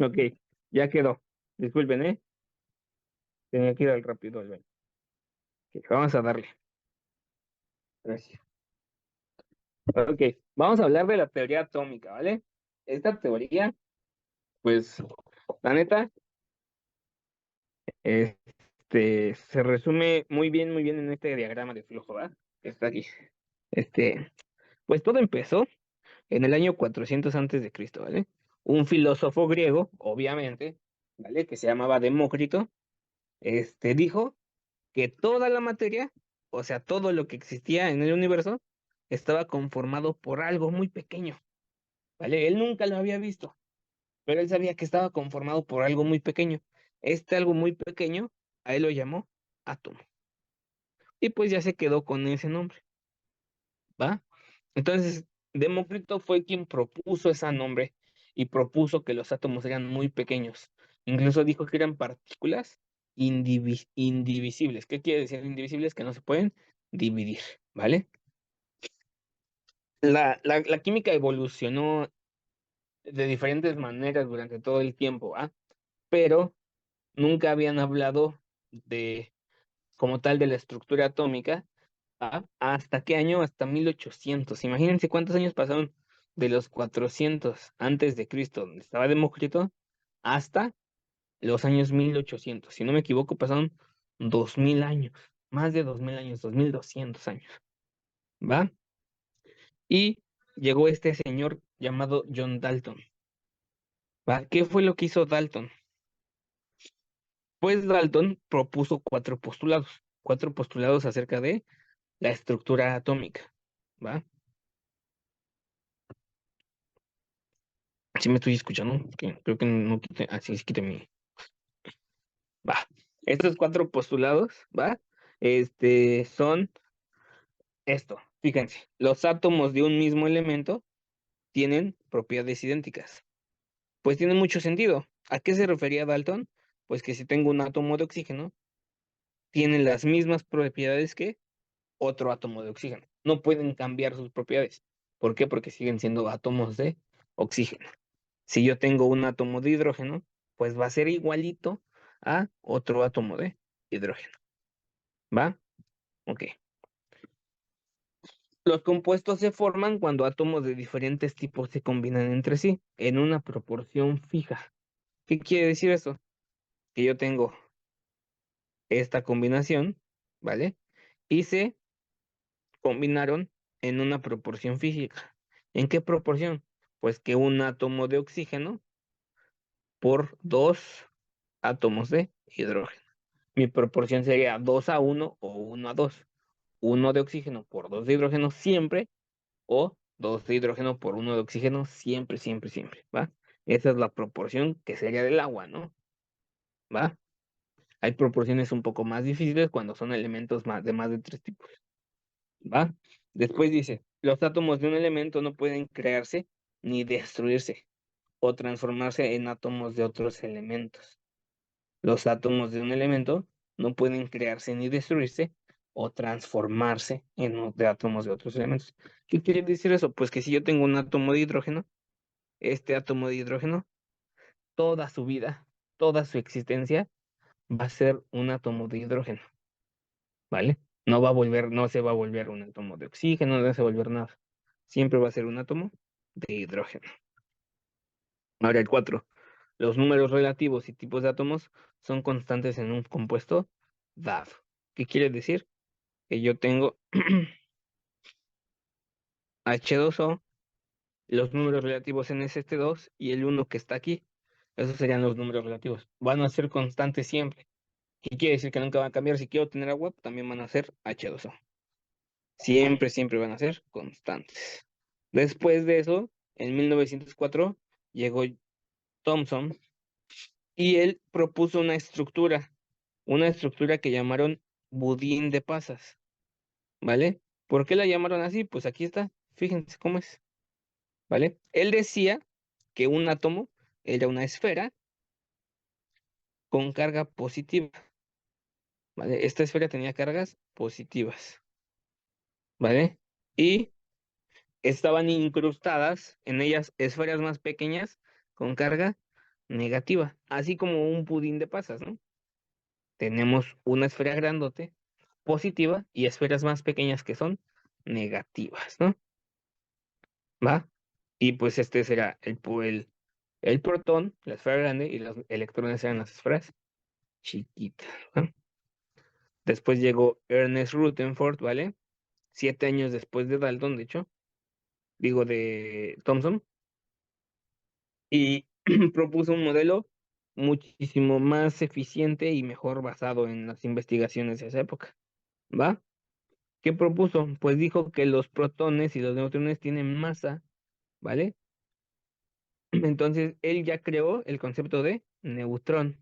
Ok, ya quedó. Disculpen, ¿eh? Tenía que ir al rápido al baño. Ok, vamos a darle. Gracias. Ok, vamos a hablar de la teoría atómica, ¿vale? Esta teoría, pues, la neta, se resume muy bien en este diagrama de flujo, ¿verdad? Que está aquí. Este, pues todo empezó en el año 400 antes de Cristo, ¿vale? Un filósofo griego, obviamente, ¿vale? Que se llamaba Demócrito, dijo que toda la materia, o sea, todo lo que existía en el universo, estaba conformado por algo muy pequeño, ¿vale? Él nunca lo había visto, pero él sabía que estaba conformado por algo muy pequeño. Este algo muy pequeño, a él lo llamó átomo. Y pues ya se quedó con ese nombre, ¿va? Entonces, Demócrito fue quien propuso ese nombre y propuso que los átomos eran muy pequeños. Incluso dijo que eran partículas indivisibles. ¿Qué quiere decir indivisibles? Que no se pueden dividir, ¿vale? La química evolucionó de diferentes maneras durante todo el tiempo, ¿ah? Pero nunca habían hablado de, como tal, de la estructura atómica. ¿Hasta qué año? Hasta 1800. Imagínense cuántos años pasaron de los 400 antes de Cristo, donde estaba Demócrito, hasta los años 1800. Si no me equivoco, pasaron 2000 años, más de 2000 años, 2200 años, ¿va? Y llegó este señor llamado John Dalton, ¿va? ¿Qué fue lo que hizo Dalton? Pues Dalton propuso cuatro postulados acerca de la estructura atómica, ¿va? Sí me estoy escuchando, creo que no quité, sí, sí quité mi, va. Estos cuatro postulados, ¿va? Son esto, fíjense, los átomos de un mismo elemento tienen propiedades idénticas. Pues tiene mucho sentido. ¿A qué se refería Dalton? Pues que si tengo un átomo de oxígeno, tiene las mismas propiedades que otro átomo de oxígeno. No pueden cambiar sus propiedades. ¿Por qué? Porque siguen siendo átomos de oxígeno. Si yo tengo un átomo de hidrógeno, pues va a ser igualito a otro átomo de hidrógeno. ¿Va? Ok. Los compuestos se forman cuando átomos de diferentes tipos se combinan entre sí en una proporción fija. ¿Qué quiere decir eso? Que yo tengo esta combinación, ¿vale? Y se combinaron en una proporción física. ¿En qué proporción? Pues que un átomo de oxígeno por dos átomos de hidrógeno. Mi proporción sería 2:1 o 1:2. Uno de oxígeno por dos de hidrógeno siempre, o dos de hidrógeno por uno de oxígeno siempre, siempre, siempre, ¿va? Esa es la proporción que sería del agua, ¿no? ¿Va? Hay proporciones un poco más difíciles cuando son elementos de más de tres tipos, ¿va? Después dice, los átomos de un elemento no pueden crearse ni destruirse o transformarse en átomos de otros elementos. Los átomos de un elemento no pueden crearse ni destruirse o transformarse de átomos de otros elementos. ¿Qué quiere decir eso? Pues que si yo tengo un átomo de hidrógeno, este átomo de hidrógeno, toda su vida, toda su existencia, va a ser un átomo de hidrógeno, ¿vale? No se va a volver un átomo de oxígeno, no se va a volver nada. Siempre va a ser un átomo de hidrógeno. Ahora el 4. Los números relativos y tipos de átomos son constantes en un compuesto dado. ¿Qué quiere decir? Que yo tengo H2O, los números relativos en ST2 y el 1 que está aquí. Esos serían los números relativos. Van a ser constantes siempre. ¿Qué quiere decir? Que nunca van a cambiar. Si quiero tener agua, también van a ser H2O. Siempre, siempre van a ser constantes. Después de eso, en 1904, llegó Thomson y él propuso una estructura que llamaron budín de pasas, ¿vale? ¿Por qué la llamaron así? Pues aquí está, fíjense cómo es, ¿vale? Él decía que un átomo era una esfera con carga positiva, ¿vale? Esta esfera tenía cargas positivas, ¿vale? Y estaban incrustadas en ellas esferas más pequeñas con carga negativa, así como un pudín de pasas, ¿no? Tenemos una esfera grandote, positiva, y esferas más pequeñas que son negativas, ¿no? ¿Va? Y pues este será el protón, la esfera grande, y los electrones serán las esferas chiquitas, ¿va? Después llegó Ernest Rutherford, ¿vale? 7 años después de Dalton, de hecho, digo de Thomson, y propuso un modelo muchísimo más eficiente y mejor basado en las investigaciones de esa época, ¿va? ¿Qué propuso? Pues dijo que los protones y los neutrones tienen masa, ¿vale? Entonces él ya creó el concepto de neutrón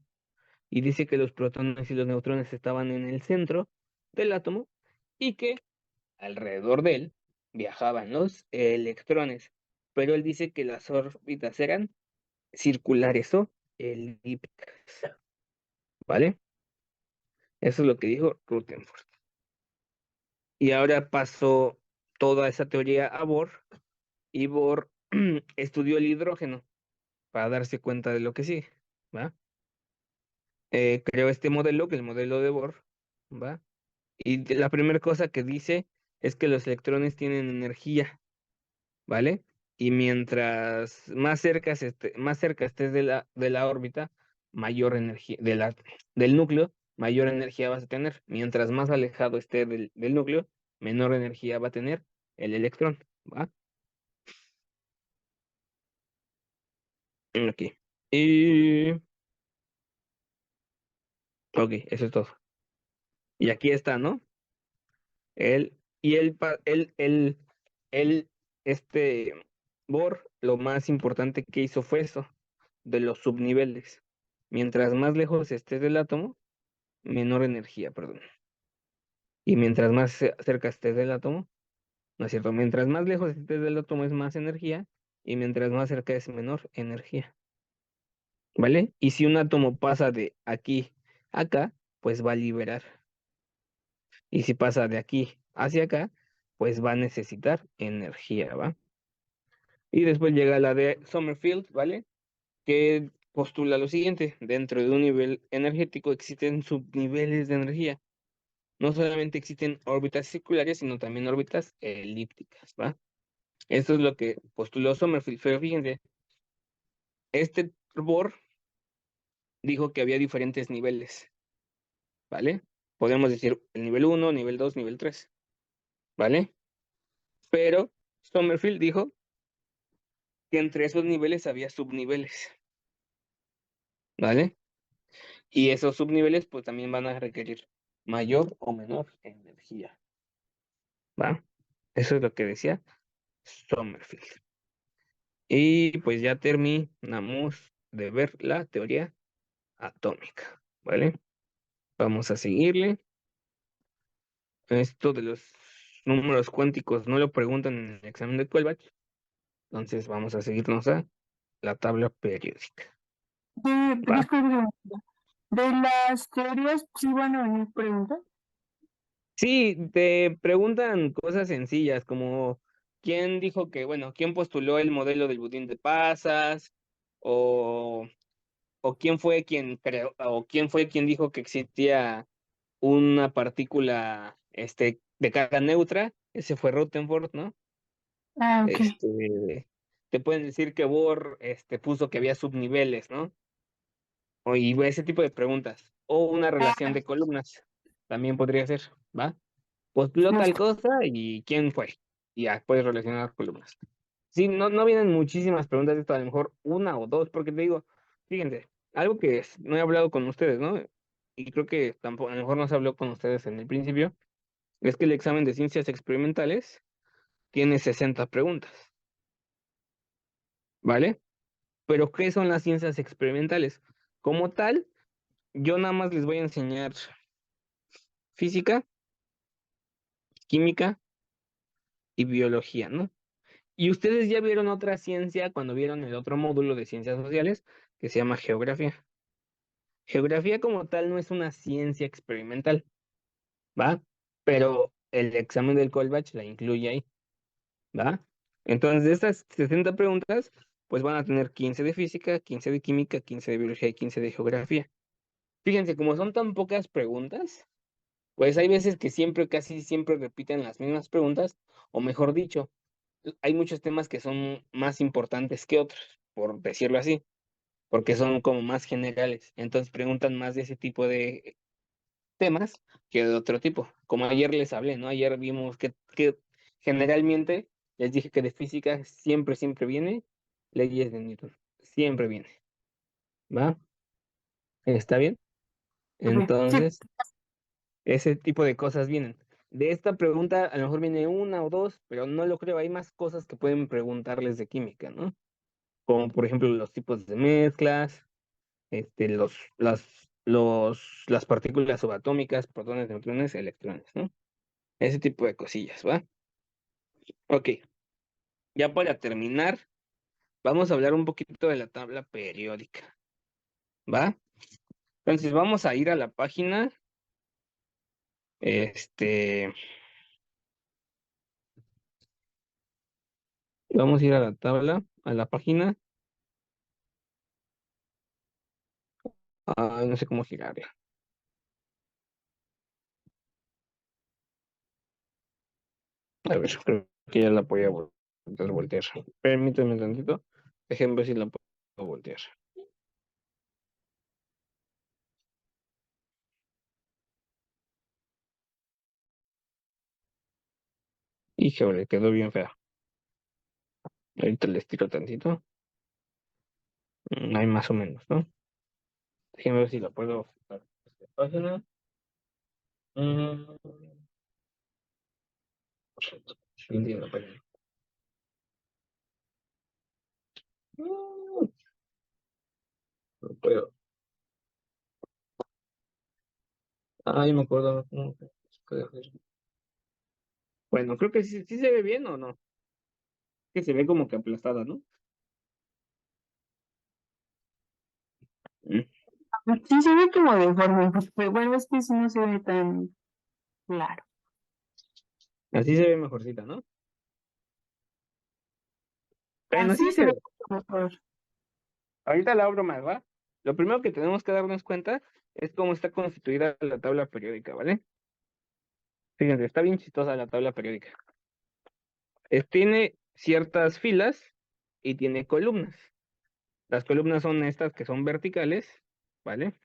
y dice que los protones y los neutrones estaban en el centro del átomo y que alrededor de él viajaban los electrones, pero él dice que las órbitas eran circulares o elípticas, ¿vale? Eso es lo que dijo Rutherford. Y ahora pasó toda esa teoría a Bohr, y Bohr estudió el hidrógeno para darse cuenta de lo que sí, ¿va? Creó este modelo, que es el modelo de Bohr, ¿va? Y la primera cosa que dice es que los electrones tienen energía, ¿vale? Y mientras más cerca estés de la órbita, mayor energía, del núcleo, mayor energía vas a tener. Mientras más alejado esté del núcleo, menor energía va a tener el electrón, ¿va? Ok. Y... Ok, eso es todo. Y aquí está, ¿no? Él, y él, este, Bohr, lo más importante que hizo fue eso, de los subniveles. Mientras más lejos estés del átomo, menor energía, perdón. Y mientras más cerca estés del átomo, no es cierto, mientras más lejos estés del átomo es más energía, y mientras más cerca es menor energía, ¿vale? Y si un átomo pasa de aquí a acá, pues va a liberar. Y si pasa de aquí hacia acá, pues va a necesitar energía, ¿va? Y después llega la de Sommerfeld, ¿vale? Que postula lo siguiente: dentro de un nivel energético existen subniveles de energía. No solamente existen órbitas circulares, sino también órbitas elípticas, ¿va? Esto es lo que postuló Sommerfeld. Pero fíjense, este Bohr dijo que había diferentes niveles, ¿vale? Podemos decir el nivel 1, nivel 2, nivel 3, ¿vale? Pero Sommerfeld dijo que entre esos niveles había subniveles, ¿vale? Y esos subniveles pues también van a requerir mayor o menor energía, ¿va? Eso es lo que decía Sommerfeld. Y pues ya terminamos de ver la teoría atómica, ¿vale? Vamos a seguirle. Esto de los números cuánticos no lo preguntan en el examen de Colbach, entonces vamos a seguirnos a la tabla periódica, ¿va? Disculpe, de las teorías, sí van a venir preguntas. Sí, te preguntan cosas sencillas como quién dijo que, bueno, quién postuló el modelo del budín de pasas, o, o quién fue quien creó, o quién fue quien dijo que existía una partícula de carga neutra. Ese fue Rutherford, ¿no? Ah, ok. Te pueden decir que Bohr puso que había subniveles, ¿no? Y ese tipo de preguntas. O una relación de columnas, también podría ser, ¿va? Postuló Los- tal cosa y quién fue. Y ya puedes relacionar las columnas. Sí, no vienen muchísimas preguntas de esto, a lo mejor una o dos, porque te digo, fíjense, algo que no he hablado con ustedes, ¿no? Y creo que tampoco, a lo mejor no se habló con ustedes en el principio, es que el examen de ciencias experimentales tiene 60 preguntas, ¿vale? Pero ¿qué son las ciencias experimentales? Como tal, yo nada más les voy a enseñar física, química y biología, ¿no? Y ustedes ya vieron otra ciencia cuando vieron el otro módulo de ciencias sociales que se llama geografía. Geografía como tal no es una ciencia experimental, ¿va? Pero el examen del Colbach la incluye ahí, ¿va? Entonces, de estas 60 preguntas, pues van a tener 15 de física, 15 de química, 15 de biología y 15 de geografía. Fíjense, como son tan pocas preguntas, pues hay veces que siempre, casi siempre repiten las mismas preguntas, o mejor dicho, hay muchos temas que son más importantes que otros, por decirlo así, porque son como más generales. Entonces preguntan más de ese tipo de temas que de otro tipo. Como ayer les hablé, ¿no? Ayer vimos que generalmente les dije que de física siempre, siempre viene leyes de Newton. Siempre viene. ¿Va? ¿Está bien? Ok, sí. Entonces, ese tipo de cosas vienen. De esta pregunta a lo mejor viene una o dos, pero no lo creo. Hay más cosas que pueden preguntarles de química, ¿no? Como por ejemplo los tipos de mezclas, las partículas subatómicas, protones, neutrones, electrones, ¿no? Ese tipo de cosillas, ¿va? Ok, ya para terminar, vamos a hablar un poquito de la tabla periódica, ¿va? Entonces vamos a ir a la página, vamos a ir a la tabla, a la página, no sé cómo girarla. A ver, creo que ya la voy a voltear. Permíteme un tantito, déjenme ver si la puedo voltear. Híjole, quedó bien fea. Ahorita le estiro tantito. Hay más o menos, ¿no? Déjenme ver si la puedo sacar de esta página. Mm, entiendo, pero- No puedo. Ay, me acuerdo cómo se puede hacer. Bueno, creo que sí se ve bien o no. Que se ve como que aplastada, ¿no? Mm, Sí se ve como deforme, pero bueno, es que sí no se ve tan claro. Así se ve mejorcita, ¿no? Bueno, Así sí se se ve ve. mejor. Ahorita la abro más, ¿va? Lo primero que tenemos que darnos cuenta es cómo está constituida la tabla periódica, ¿vale? Fíjense, está bien chistosa la tabla periódica. Tiene ciertas filas y tiene columnas. Las columnas son estas que son verticales, ¿vale?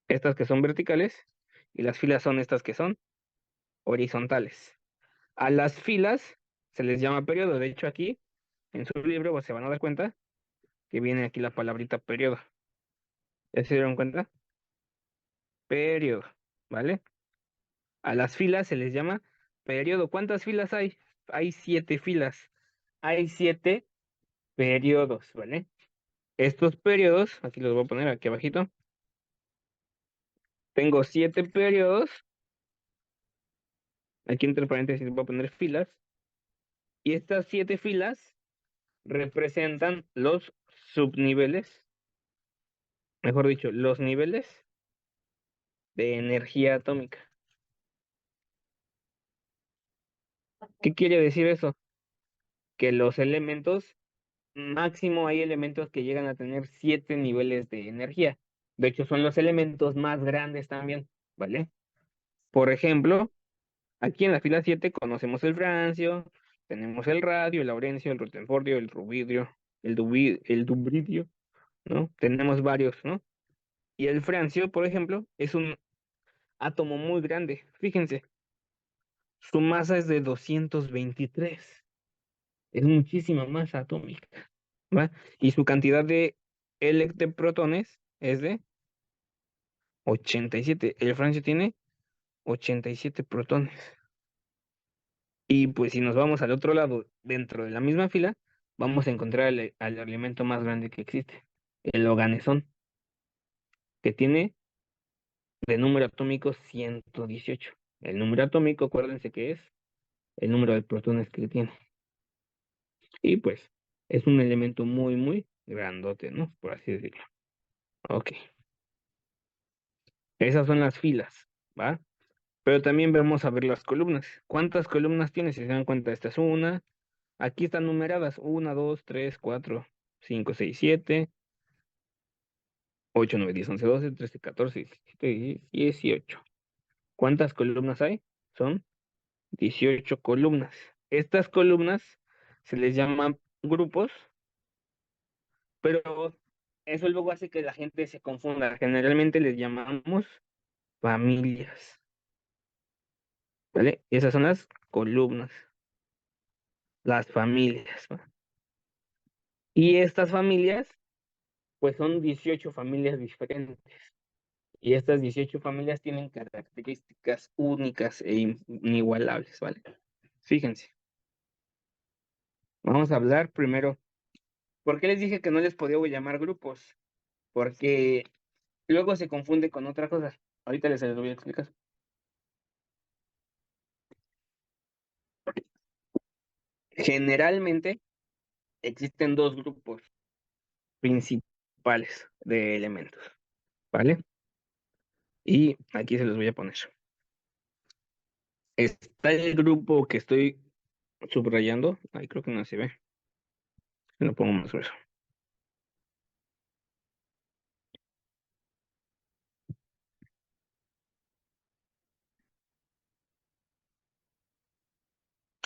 Estas que son verticales y las filas son estas que son horizontales. A las filas se les llama periodo. De hecho, aquí en su libro pues, se van a dar cuenta que viene aquí la palabrita periodo. ¿Ya se dieron cuenta? Periodo, ¿vale? A las filas se les llama periodo. ¿Cuántas filas hay? Hay 7 filas. Hay 7 periodos, ¿vale? Estos periodos, aquí los voy a poner aquí abajito. Tengo 7 periodos. Aquí entre paréntesis voy a poner filas. Y estas 7 filas representan los subniveles, mejor dicho, los niveles de energía atómica. ¿Qué quiere decir eso? Que los elementos, máximo hay elementos que llegan a tener 7 niveles de energía. De hecho, son los elementos más grandes también, ¿vale? Por ejemplo, aquí en la fila 7 conocemos el francio, tenemos el radio, el laurencio, el rutenfordio, el rubidio, el dubridio, ¿no? Tenemos varios, ¿no? Y el francio, por ejemplo, es un átomo muy grande. Fíjense, su masa es de 223. Es muchísima masa atómica, ¿va? Y su cantidad de electroprotones es de 87. El francio tiene 87 protones. Y pues si nos vamos al otro lado, dentro de la misma fila, vamos a encontrar al elemento más grande que existe, el oganesón, que tiene de número atómico 118. El número atómico, acuérdense que es el número de protones que tiene. Y pues es un elemento muy, muy grandote, ¿no? Por así decirlo. Ok. Esas son las filas, ¿va? Pero también vamos a ver las columnas. ¿Cuántas columnas tiene? Si se dan cuenta, esta es una. Aquí están numeradas. 1, 2, 3, 4, 5, 6, 7, 8, 9, 10, 11, 12, 13, 14, 17, 18. ¿Cuántas columnas hay? Son 18 columnas. Estas columnas se les llaman grupos, pero eso luego hace que la gente se confunda. Generalmente les llamamos familias, ¿vale? Esas son las columnas, las familias, ¿va? Y estas familias, pues son 18 familias diferentes. Y estas 18 familias tienen características únicas e inigualables, ¿vale? Fíjense, vamos a hablar primero. ¿Por qué les dije que no les podía llamar grupos? Porque luego se confunde con otra cosa. Ahorita les lo voy a explicar. Generalmente existen dos grupos principales de elementos, ¿vale? Y aquí se los voy a poner. Está el grupo que estoy subrayando. Ahí creo que no se ve. Lo pongo más grueso.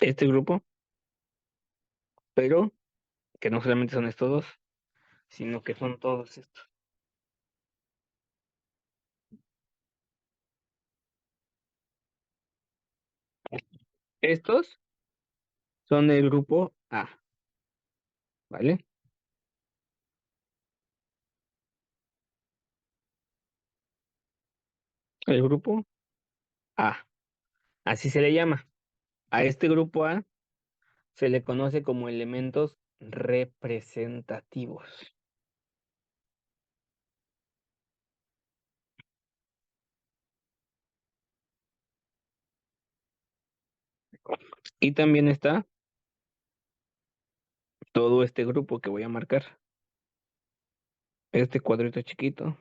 Este grupo, pero que no solamente son estos dos, sino que son todos estos. Estos son el grupo A, ¿vale? El grupo A, así se le llama. A este grupo A se le conoce como elementos representativos. Y también está todo este grupo que voy a marcar. Este cuadrito chiquito.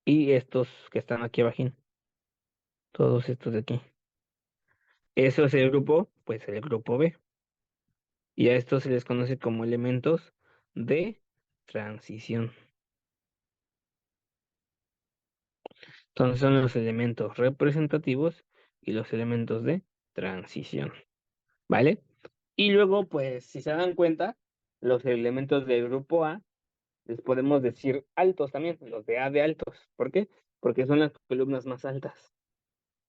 Y estos que están aquí abajo. Todos estos de aquí. Eso es el grupo, pues el grupo B. Y a estos se les conoce como elementos de transición. Entonces son los elementos representativos y los elementos de transición, ¿vale? Y luego, pues, si se dan cuenta, los elementos del grupo A les podemos decir altos también, los de A de altos. ¿Por qué? Porque son las columnas más altas,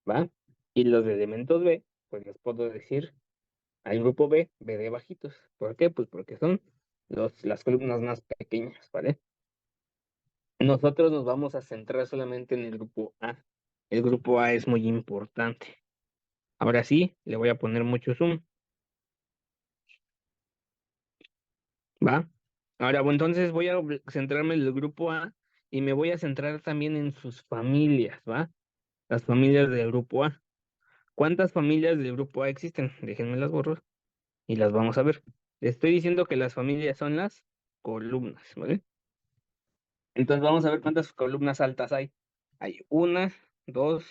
¿va? Y los de elementos B, pues les puedo decir al grupo B, B de bajitos. ¿Por qué? Pues porque son las columnas más pequeñas, ¿vale? Nosotros nos vamos a centrar solamente en el grupo A. El grupo A es muy importante. Ahora sí, le voy a poner mucho zoom, ¿va? Ahora, bueno, entonces voy a centrarme en el grupo A y me voy a centrar también en sus familias, ¿va? Las familias del grupo A. ¿Cuántas familias del grupo A existen? Déjenme las borro y las vamos a ver. Le estoy diciendo que las familias son las columnas, ¿vale? Entonces vamos a ver cuántas columnas altas hay. Hay una, dos,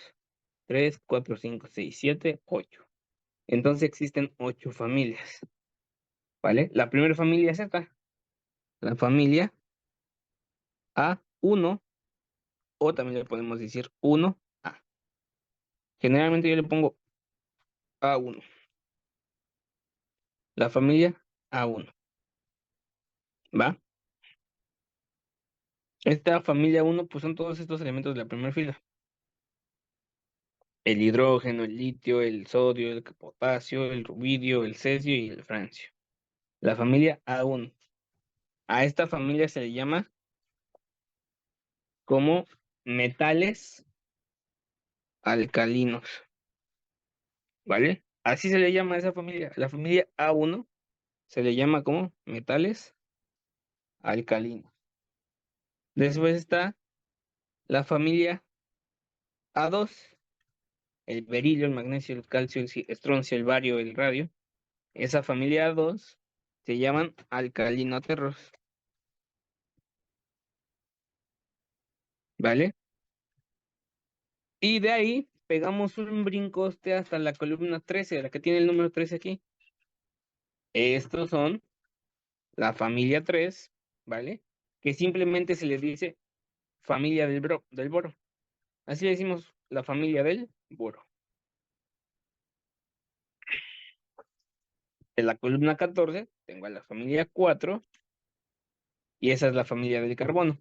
tres, cuatro, cinco, seis, siete, ocho. Entonces existen 8 familias, ¿vale? La primera familia es esta, la familia A1, o también le podemos decir 1A. Generalmente yo le pongo A1, la familia A1, ¿va? Esta familia 1, pues son todos estos elementos de la primera fila. El hidrógeno, el litio, el sodio, el potasio, el rubidio, el cesio y el francio. La familia A1. A esta familia se le llama como metales alcalinos, ¿vale? Así se le llama a esa familia. La familia A1 se le llama como metales alcalinos. Después está la familia A2, el berilio, el magnesio, el calcio, el estroncio, el bario, el radio. Esa familia A2 se llaman alcalinoterros, ¿vale? Y de ahí, pegamos un brincoste hasta la columna 13, la que tiene el número 13 aquí. Estos son la familia 3, ¿vale? Que simplemente se les dice familia del boro. Así le decimos la familia del boro. En la columna 14 tengo a la familia 4 y esa es la familia del carbono.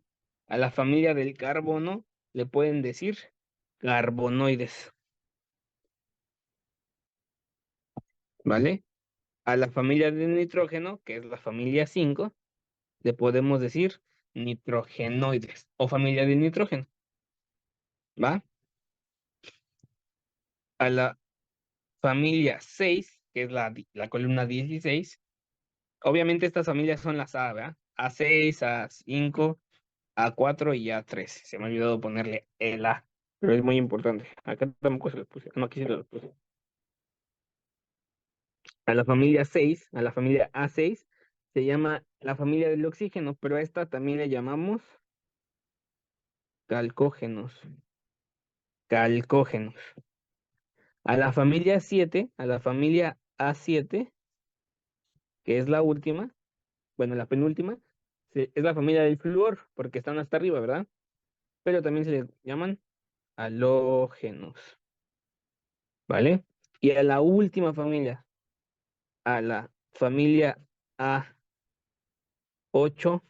A la familia del carbono le pueden decir carbonoides, ¿vale? A la familia del nitrógeno, que es la familia 5, le podemos decir nitrogenoides o familia del nitrógeno, ¿va? A la familia 6, que es la columna 16, obviamente estas familias son las A, ¿verdad? A6, A5, A4 y A3. Se me ha olvidado ponerle el A, pero es muy importante. Acá tampoco se lo puse, no, aquí sí lo puse. A la familia 6, a la familia A6, se llama la familia del oxígeno, pero a esta también le llamamos calcógenos. Calcógenos. A la familia 7, a la familia A7, que es la última, bueno, la penúltima, es la familia del flúor, porque están hasta arriba, ¿verdad? Pero también se le llaman halógenos, ¿vale? Y a la última familia, a la familia A8,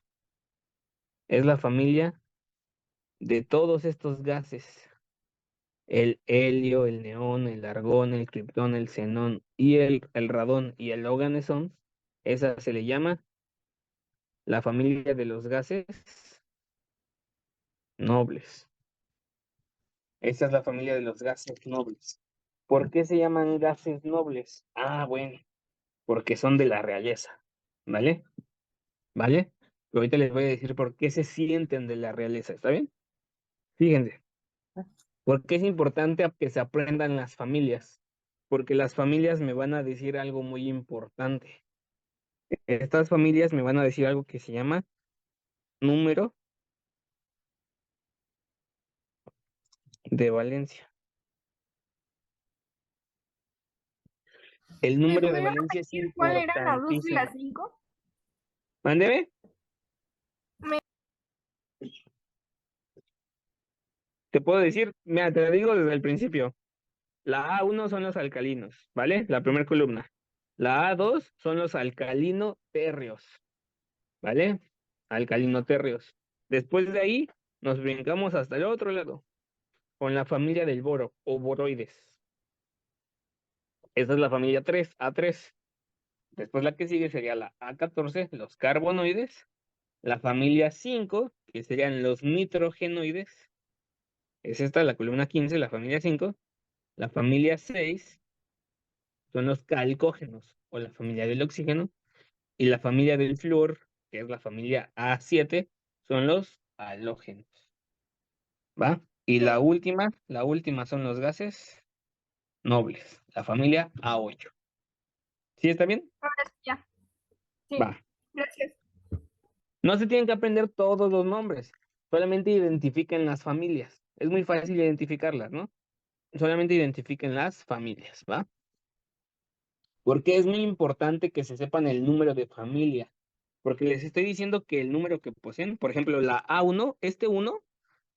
es la familia de todos estos gases. El helio, el neón, el argón, el criptón, el xenón y el radón y el oganesón, esa se le llama la familia de los gases nobles. Esa es la familia de los gases nobles. ¿Por qué se llaman gases nobles? Ah, bueno, porque son de la realeza, ¿vale? ¿Vale? Pero ahorita les voy a decir por qué se sienten de la realeza, ¿está bien? Fíjense, porque es importante que se aprendan las familias, porque las familias me van a decir algo muy importante. Estas familias me van a decir algo que se llama número de valencia. El ¿Me número de pudieras valencia es decir cuál eran la 2 y importantísimo. la 5? Mándeme. Te puedo decir, mira, te lo digo desde el principio. La A1 son los alcalinos, ¿vale? La primera columna. La A2 son los alcalino-térreos, ¿vale? Alcalino-térreos. Después de ahí nos brincamos hasta el otro lado, con la familia del boro o boroides. Esa es la familia 3, A3. Después la que sigue sería la A14, los carbonoides. La familia 5, que serían los nitrogenoides. Es esta, la columna 15, la familia 5. La familia 6 son los calcógenos o la familia del oxígeno. Y la familia del flúor, que es la familia A7, son los halógenos. ¿Va? Y Sí, la última son los gases nobles, la familia A8. ¿Sí está bien? ahora sí ya. Sí, Va. gracias. No se tienen que aprender todos los nombres, solamente identifiquen las familias. Es muy fácil identificarlas, ¿no? Solamente identifiquen las familias, ¿va? Porque es muy importante que se sepan el número de familia, porque les estoy diciendo que el número que poseen, por ejemplo, la A1, este 1,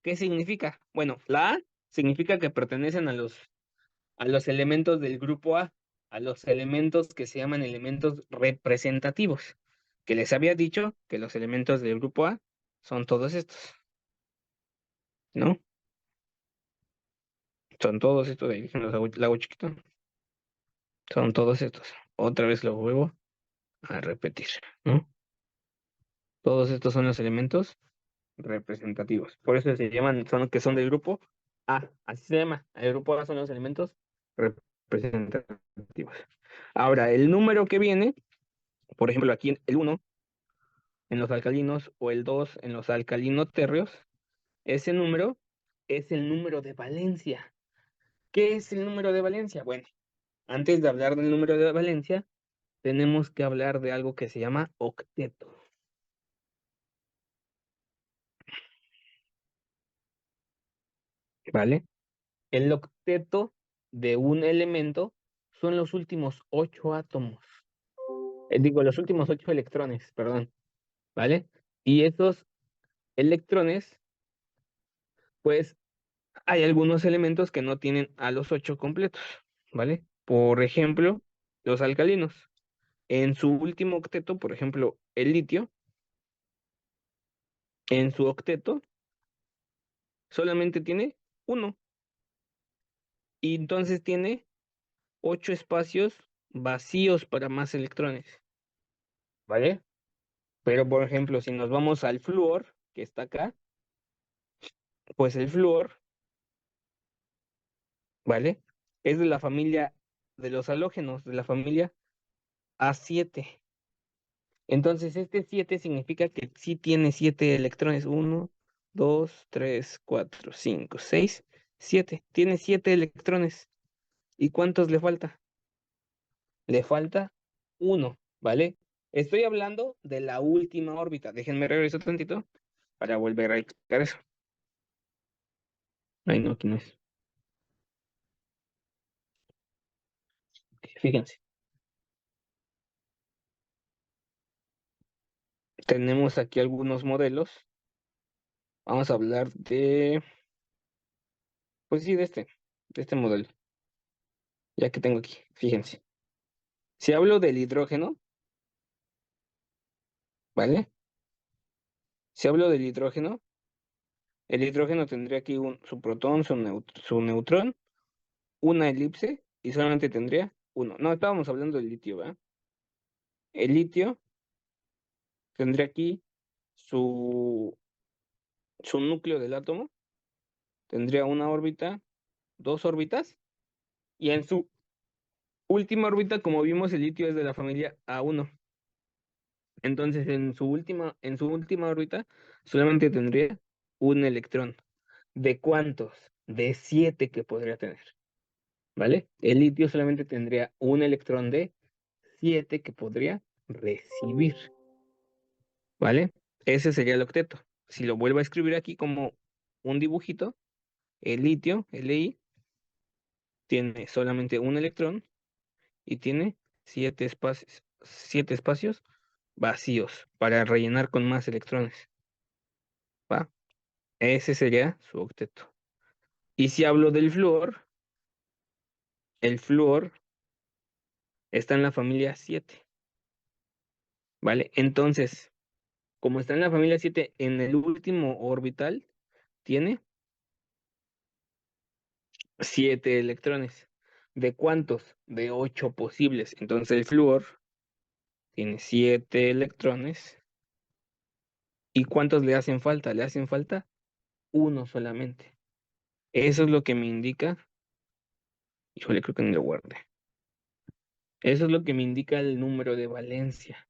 ¿qué significa? Bueno, la A significa que pertenecen a los elementos del grupo a los elementos que se llaman elementos representativos, que les había dicho que los elementos del grupo A son todos estos, ¿no? Son todos estos, ahí lo hago chiquito, son todos estos. Otra vez lo vuelvo a repetir, ¿no? Todos estos son los elementos representativos. Por eso se llaman, son que son del grupo A, así se llama. El grupo A son los elementos representativos. Ahora, el número que viene, por ejemplo, aquí el 1 en los alcalinos o el 2 en los alcalinotérreos, ese número es el número de valencia. ¿Qué es el número de valencia? Bueno, antes de hablar del número de valencia, tenemos que hablar de algo que se llama octeto. ¿Vale? El octeto de un elemento son los últimos 8 átomos. Digo, los últimos 8 electrones, perdón. ¿Vale? Y esos electrones, pues hay algunos elementos que no tienen a los 8 completos. ¿Vale? Por ejemplo, los alcalinos. En su último octeto, por ejemplo, el litio, en su octeto solamente tiene 1. Y entonces tiene 8 espacios vacíos para más electrones. ¿Vale? Pero, por ejemplo, si nos vamos al flúor, que está acá, pues el flúor, ¿vale? Es de la familia de los halógenos, de la familia A7. Entonces, este 7 significa que sí tiene 7 electrones. 1, 2, 3, 4, 5, 6, 7. Tiene 7 electrones. ¿Y cuántos le falta? Le falta 1, ¿vale? Estoy hablando de la última órbita. Déjenme regresar tantito para volver a explicar eso. Ay, no, aquí no es. Fíjense. Tenemos aquí algunos modelos. Vamos a hablar pues sí, de este modelo. Ya que tengo aquí, fíjense. Si hablo del hidrógeno, ¿vale? Si hablo del hidrógeno, el hidrógeno tendría aquí su protón, su neutrón, una elipse y solamente tendría uno. No, estábamos hablando del litio, ¿verdad? El litio tendría aquí su, su núcleo del átomo, tendría una órbita, 2 órbitas, y en su última órbita, como vimos, el litio es de la familia A1. Entonces, en su última órbita, solamente tendría un electrón. ¿De cuántos? De 7 que podría tener. ¿Vale? El litio solamente tendría un electrón de 7 que podría recibir. ¿Vale? Ese sería el octeto. Si lo vuelvo a escribir aquí como un dibujito, el litio, Li, tiene solamente un electrón y tiene 7 espacios vacíos para rellenar con más electrones. ¿Va? Ese sería su octeto. Y si hablo del flúor, el flúor está en la familia 7. ¿Vale? Entonces, como está en la familia 7, en el último orbital tiene 7 electrones. ¿De cuántos? De 8 posibles. Entonces el flúor tiene 7 electrones. ¿Y cuántos le hacen falta? Le hacen falta uno solamente. Eso es lo que me indica. Híjole, creo que no lo guardé. Eso es lo que me indica el número de valencia.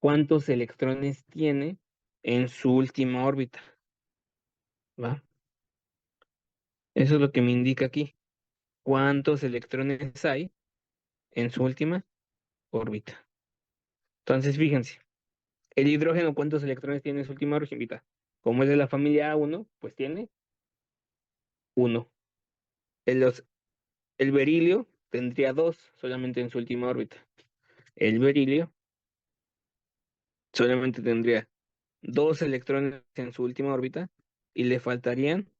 ¿Cuántos electrones tiene en su última órbita? ¿Va? Eso es lo que me indica aquí. ¿Cuántos electrones hay en su última órbita? Entonces, fíjense, el hidrógeno, ¿cuántos electrones tiene en su última órbita? Como es de la familia A1, pues tiene 1. El berilio tendría 2 solamente en su última órbita. El berilio solamente tendría 2 electrones en su última órbita y le faltarían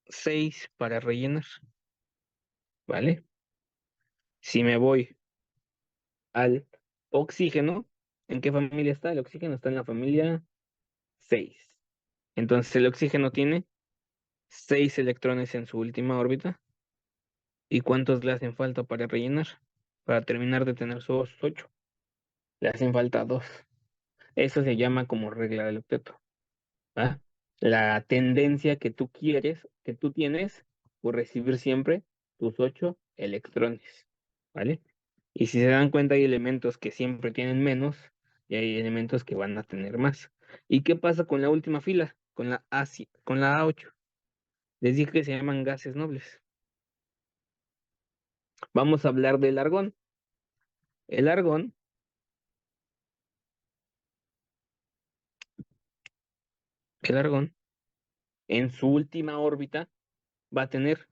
6 para rellenar, ¿vale? Si me voy al oxígeno, ¿en qué familia está? El oxígeno está en la familia 6. Entonces el oxígeno tiene 6 electrones en su última órbita. ¿Y cuántos le hacen falta para rellenar? Para terminar de tener sus 8. Le hacen falta 2. Eso se llama como regla del octeto. ¿Va? La tendencia que tú quieres, que tú tienes, por recibir siempre tus 8 electrones. ¿Vale? Y si se dan cuenta, hay elementos que siempre tienen menos y hay elementos que van a tener más. ¿Y qué pasa con la última fila? Con la A8. Les dije que se llaman gases nobles. Vamos a hablar del argón. El argón, el argón, en su última órbita va a tener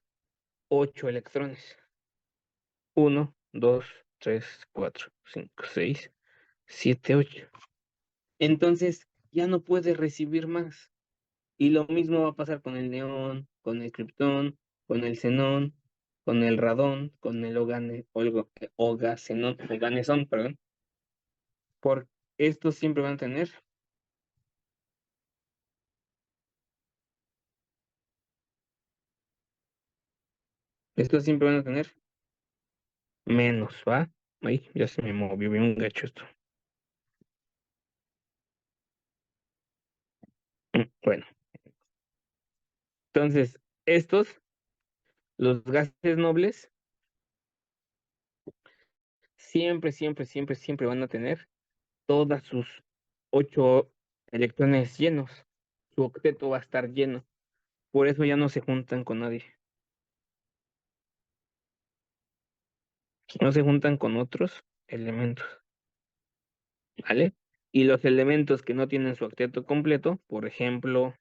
8 electrones. 1, 2, 3, 4, 5, 6, 7, 8. Entonces ya no puede recibir más. Y lo mismo va a pasar con el neón, con el criptón, con el xenón, con el radón, con el oganesón, perdón. Por estos siempre van a tener menos, ¿va? Ay, ya se me movió bien un gacho esto. Bueno, entonces, los gases nobles, siempre van a tener todas sus 8 electrones llenos. Su octeto va a estar lleno. Por eso ya no se juntan con nadie. No se juntan con otros elementos, ¿vale? Y los elementos que no tienen su octeto completo, por ejemplo,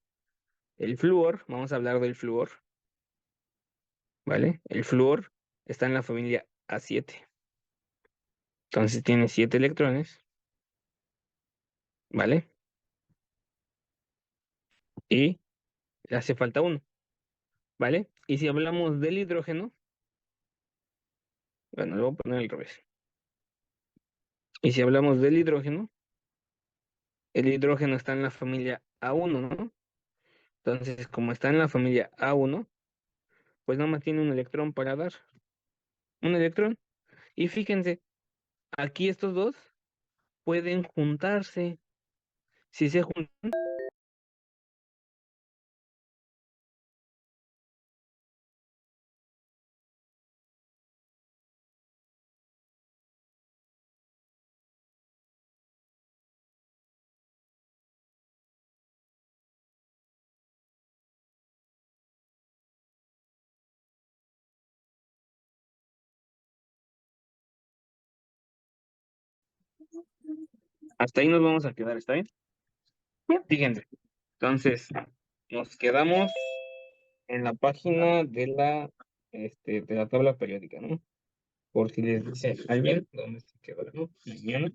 el flúor, vamos a hablar del flúor, ¿vale? El flúor está en la familia A7. Entonces tiene 7 electrones, ¿vale? Y le hace falta uno, ¿vale? Y si hablamos del hidrógeno, bueno, lo voy a poner al revés. Y si hablamos del hidrógeno, el hidrógeno está en la familia A1, ¿no? Entonces, como está en la familia A1, pues nada más tiene un electrón para dar. Un electrón. Y fíjense, aquí estos dos pueden juntarse. Si se juntan, hasta ahí nos vamos a quedar, ¿está bien? Sí. Fíjense. Entonces, nos quedamos en la página de la tabla periódica, ¿no? Por si les dice alguien dónde se quedó, ¿no? Mañana.